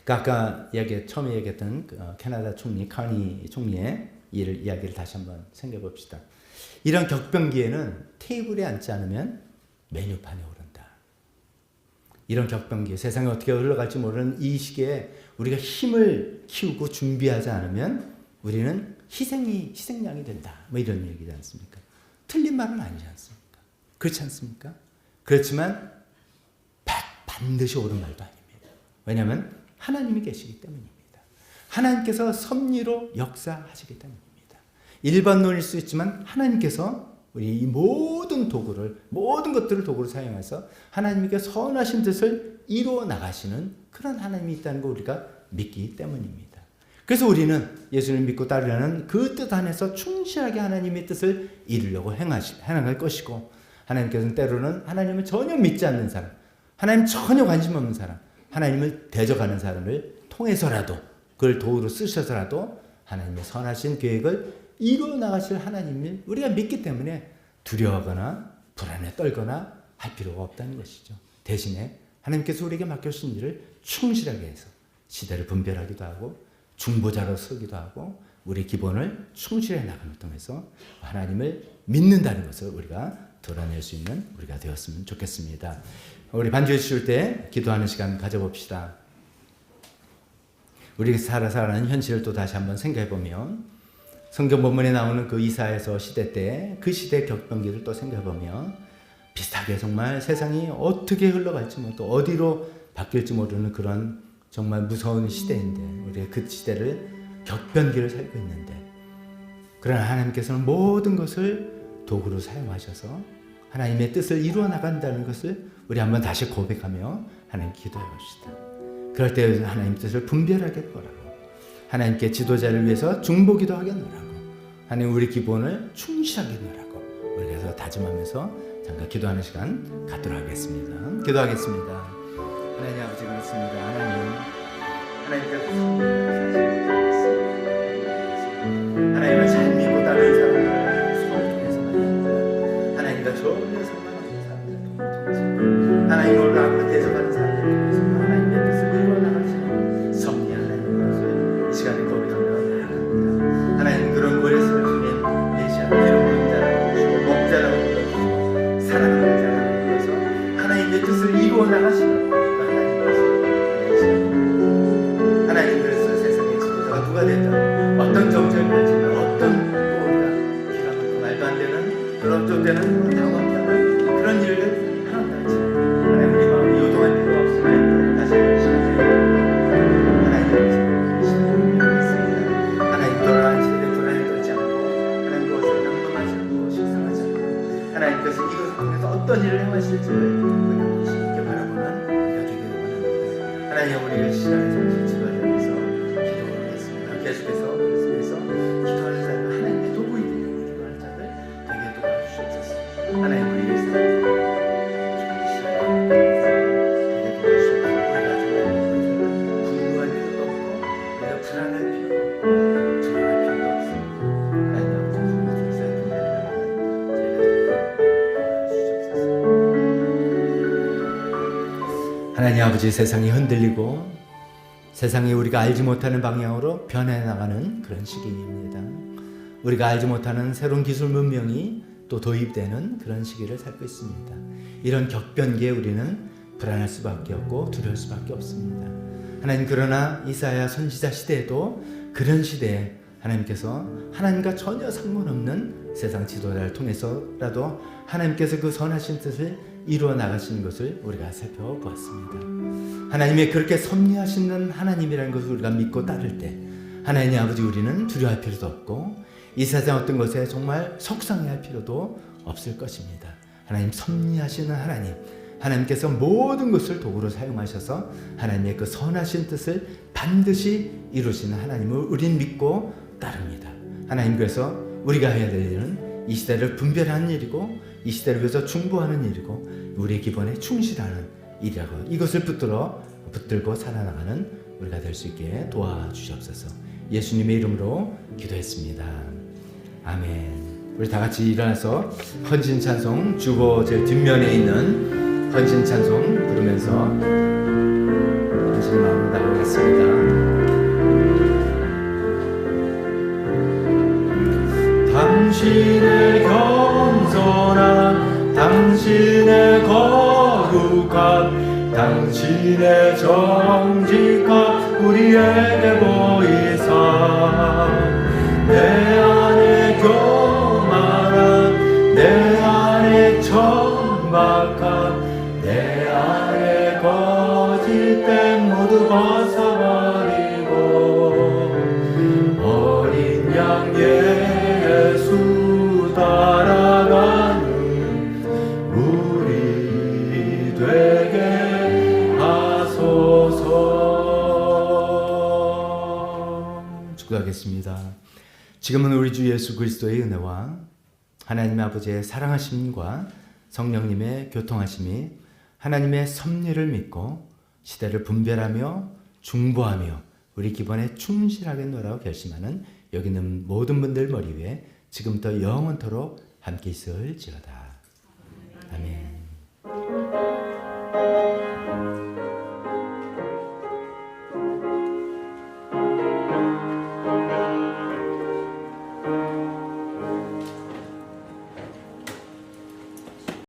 아까 처음에 얘기했던 캐나다 총리 카니 총리의 이야기를 다시 한번 생각해 봅시다. 이런 격변기에는 테이블에 앉지 않으면 메뉴판에 오른다. 이런 격변기, 세상이 어떻게 흘러갈지 모르는 이 시기에 우리가 힘을 키우고 준비하지 않으면 우리는 희생양이 된다. 이런 얘기지 않습니까? 틀린 말은 아니지 않습니까? 그렇지 않습니까? 그렇지만 반드시 옳은 말도 아닙니다. 왜냐하면 하나님이 계시기 때문입니다. 하나님께서 섭리로 역사하시기 때문입니다. 일반론일 수 있지만 하나님께서 우리 이 모든 도구를, 모든 것들을 도구로 사용해서 하나님께 선하신 뜻을 이루어 나가시는 그런 하나님이 있다는 걸 우리가 믿기 때문입니다. 그래서 우리는 예수를 믿고 따르려는 그 뜻 안에서 충실하게 하나님의 뜻을 이루려고 행할 것이고, 하나님께서는 때로는 하나님을 전혀 믿지 않는 사람, 하나님 전혀 관심 없는 사람, 하나님을 대적하는 사람을 통해서라도, 그걸 도구로 쓰셔서라도 하나님의 선하신 계획을 이루어 나가실 하나님을 우리가 믿기 때문에 두려워하거나 불안에 떨거나 할 필요가 없다는 것이죠. 대신에 하나님께서 우리에게 맡겨주신 일을 충실하게 해서 시대를 분별하기도 하고 중보자로 서기도 하고 우리 기본을 충실해 나감을 통해서 하나님을 믿는다는 것을 우리가 드러낼 수 있는 우리가 되었으면 좋겠습니다. 우리 반주해 주실 때 기도하는 시간 가져봅시다. 우리 살아가는 현실을 또 다시 한번 생각해 보면, 성경 본문에 나오는 그 이사야서 시대 때 그 시대 격변기를 또 생각해 보면 비슷하게 정말 세상이 어떻게 흘러갈지 또 어디로 바뀔지 모르는 그런 정말 무서운 시대인데, 우리가 그 시대를 격변기를 살고 있는데, 그러나 하나님께서는 모든 것을 도구로 사용하셔서 하나님의 뜻을 이루어 나간다는 것을 우리 한번 다시 고백하며 하나님 기도해 봅시다. 그럴 때 하나님 뜻을 분별하게 노라고, 하나님께 지도자를 위해서 중보기도 하게 노라고, 하나님 우리 기본을 충실하게 노라고 우리가 다짐하면서 잠깐 기도하는 시간 갖도록 하겠습니다. 기도하겠습니다. 하나님 아버지, 그렇습니다. 하나님을 잘 믿고 따르는 사람들 손을 통해서 만납니다. 하나님과 좋은 상관없는 사람들 통해서, 하나님을 앞으로 대적하는 사람들 통해서 하나님의 뜻을 이루어 나가시는 섭리 하나님의 것을 이 시간에 고백하며 나아갑니다. 하나님, 그런 머리를 주님 메시아 기름 부은 자라고 부르시고 목자라고 불러주시고 사랑하는 자라고 불러서 하나님의 뜻을 이루어 나가시는 하나님, 그래서 세상의 지도자가 누가 됐든 어떤 정책을 가지든 어떤 또 우리가 기가 막히고 말도 안 되는 그런 또 때는 당황케 하는 그런 일을 하나도 하지 하나님, 우리 마음이 요동할 필요가 없음을 다시 한번 시간에 하나님 시간을 하나님 돌아가는 시대에 불안에 떨지 않고 하나님 무엇을 낭만하지 않고 식상하지 않고 하나님께서 이것을 통해서 어떤 일을 행하실지를 우리가 쉽게 바라보는 우리가 되기를 원합니다. 하나님, 우리가 시간에 잠시 계속해서 그래서 기도하는 자들, 하나님의 도구이 되는 기도하는 자들 되게 도와주시옵소서. 하나님, 우리를 사랑하시고 되게 도와주시옵소서. 우리가 정말 분노할 필요도 없고 우리가 불안할 필요도 없고 두려워할 필요도 없습니다. 하나님 아버지, 분노 중에서 분별을 하나님 아버지, 세상이 흔들리고 세상이 우리가 알지 못하는 방향으로 변해나가는 그런 시기입니다. 우리가 알지 못하는 새로운 기술 문명이 또 도입되는 그런 시기를 살고 있습니다. 이런 격변기에 우리는 불안할 수밖에 없고 두려울 수밖에 없습니다. 하나님, 그러나 이사야 선지자 시대에도 그런 시대에 하나님께서 하나님과 전혀 상관없는 세상 지도자를 통해서라도 하나님께서 그 선하신 뜻을 이루어 나가시는 것을 우리가 살펴보았습니다. 하나님의 그렇게 섭리하시는 하나님이라는 것을 우리가 믿고 따를 때 하나님 아버지, 우리는 두려워할 필요도 없고 이 세상 어떤 것에 정말 속상해할 필요도 없을 것입니다. 하나님 섭리하시는 하나님, 하나님께서 모든 것을 도구로 사용하셔서 하나님의 그 선하신 뜻을 반드시 이루시는 하나님을 우린 믿고 따릅니다. 하나님, 그래서 우리가 해야 될 일은 이 시대를 분별하는 일이고 이 시대를 위해서 중보하는 일이고 우리의 기본에 충실하는 일이라고, 이것을 붙들고 살아나가는 우리가 될 수 있게 도와주시옵소서. 예수님의 이름으로 기도했습니다. 아멘. 우리 다 같이 일어나서 헌신 찬송, 주보 제일 뒷면에 있는 헌신 찬송 부르면서 헌신 마음으로 나가겠습니다. 당신의 겸손한, 당신의 거룩한, 당신의 정직한 우리에게 보이사, 내 안에 교만한, 내 안에 천박한, 내 안에 거짓된 모두 벗어버리고 어린 양 예수 따라가 기도하겠습니다. 지금은 우리 주 예수 그리스도의 은혜와 하나님 아버지의 사랑하심과 성령님의 교통하심이 하나님의 섭리를 믿고 시대를 분별하며 중보하며 우리 기본에 충실하게 노라고 결심하는 여기 있는 모든 분들 머리 위에 지금부터 영원토록 함께 있을지어다.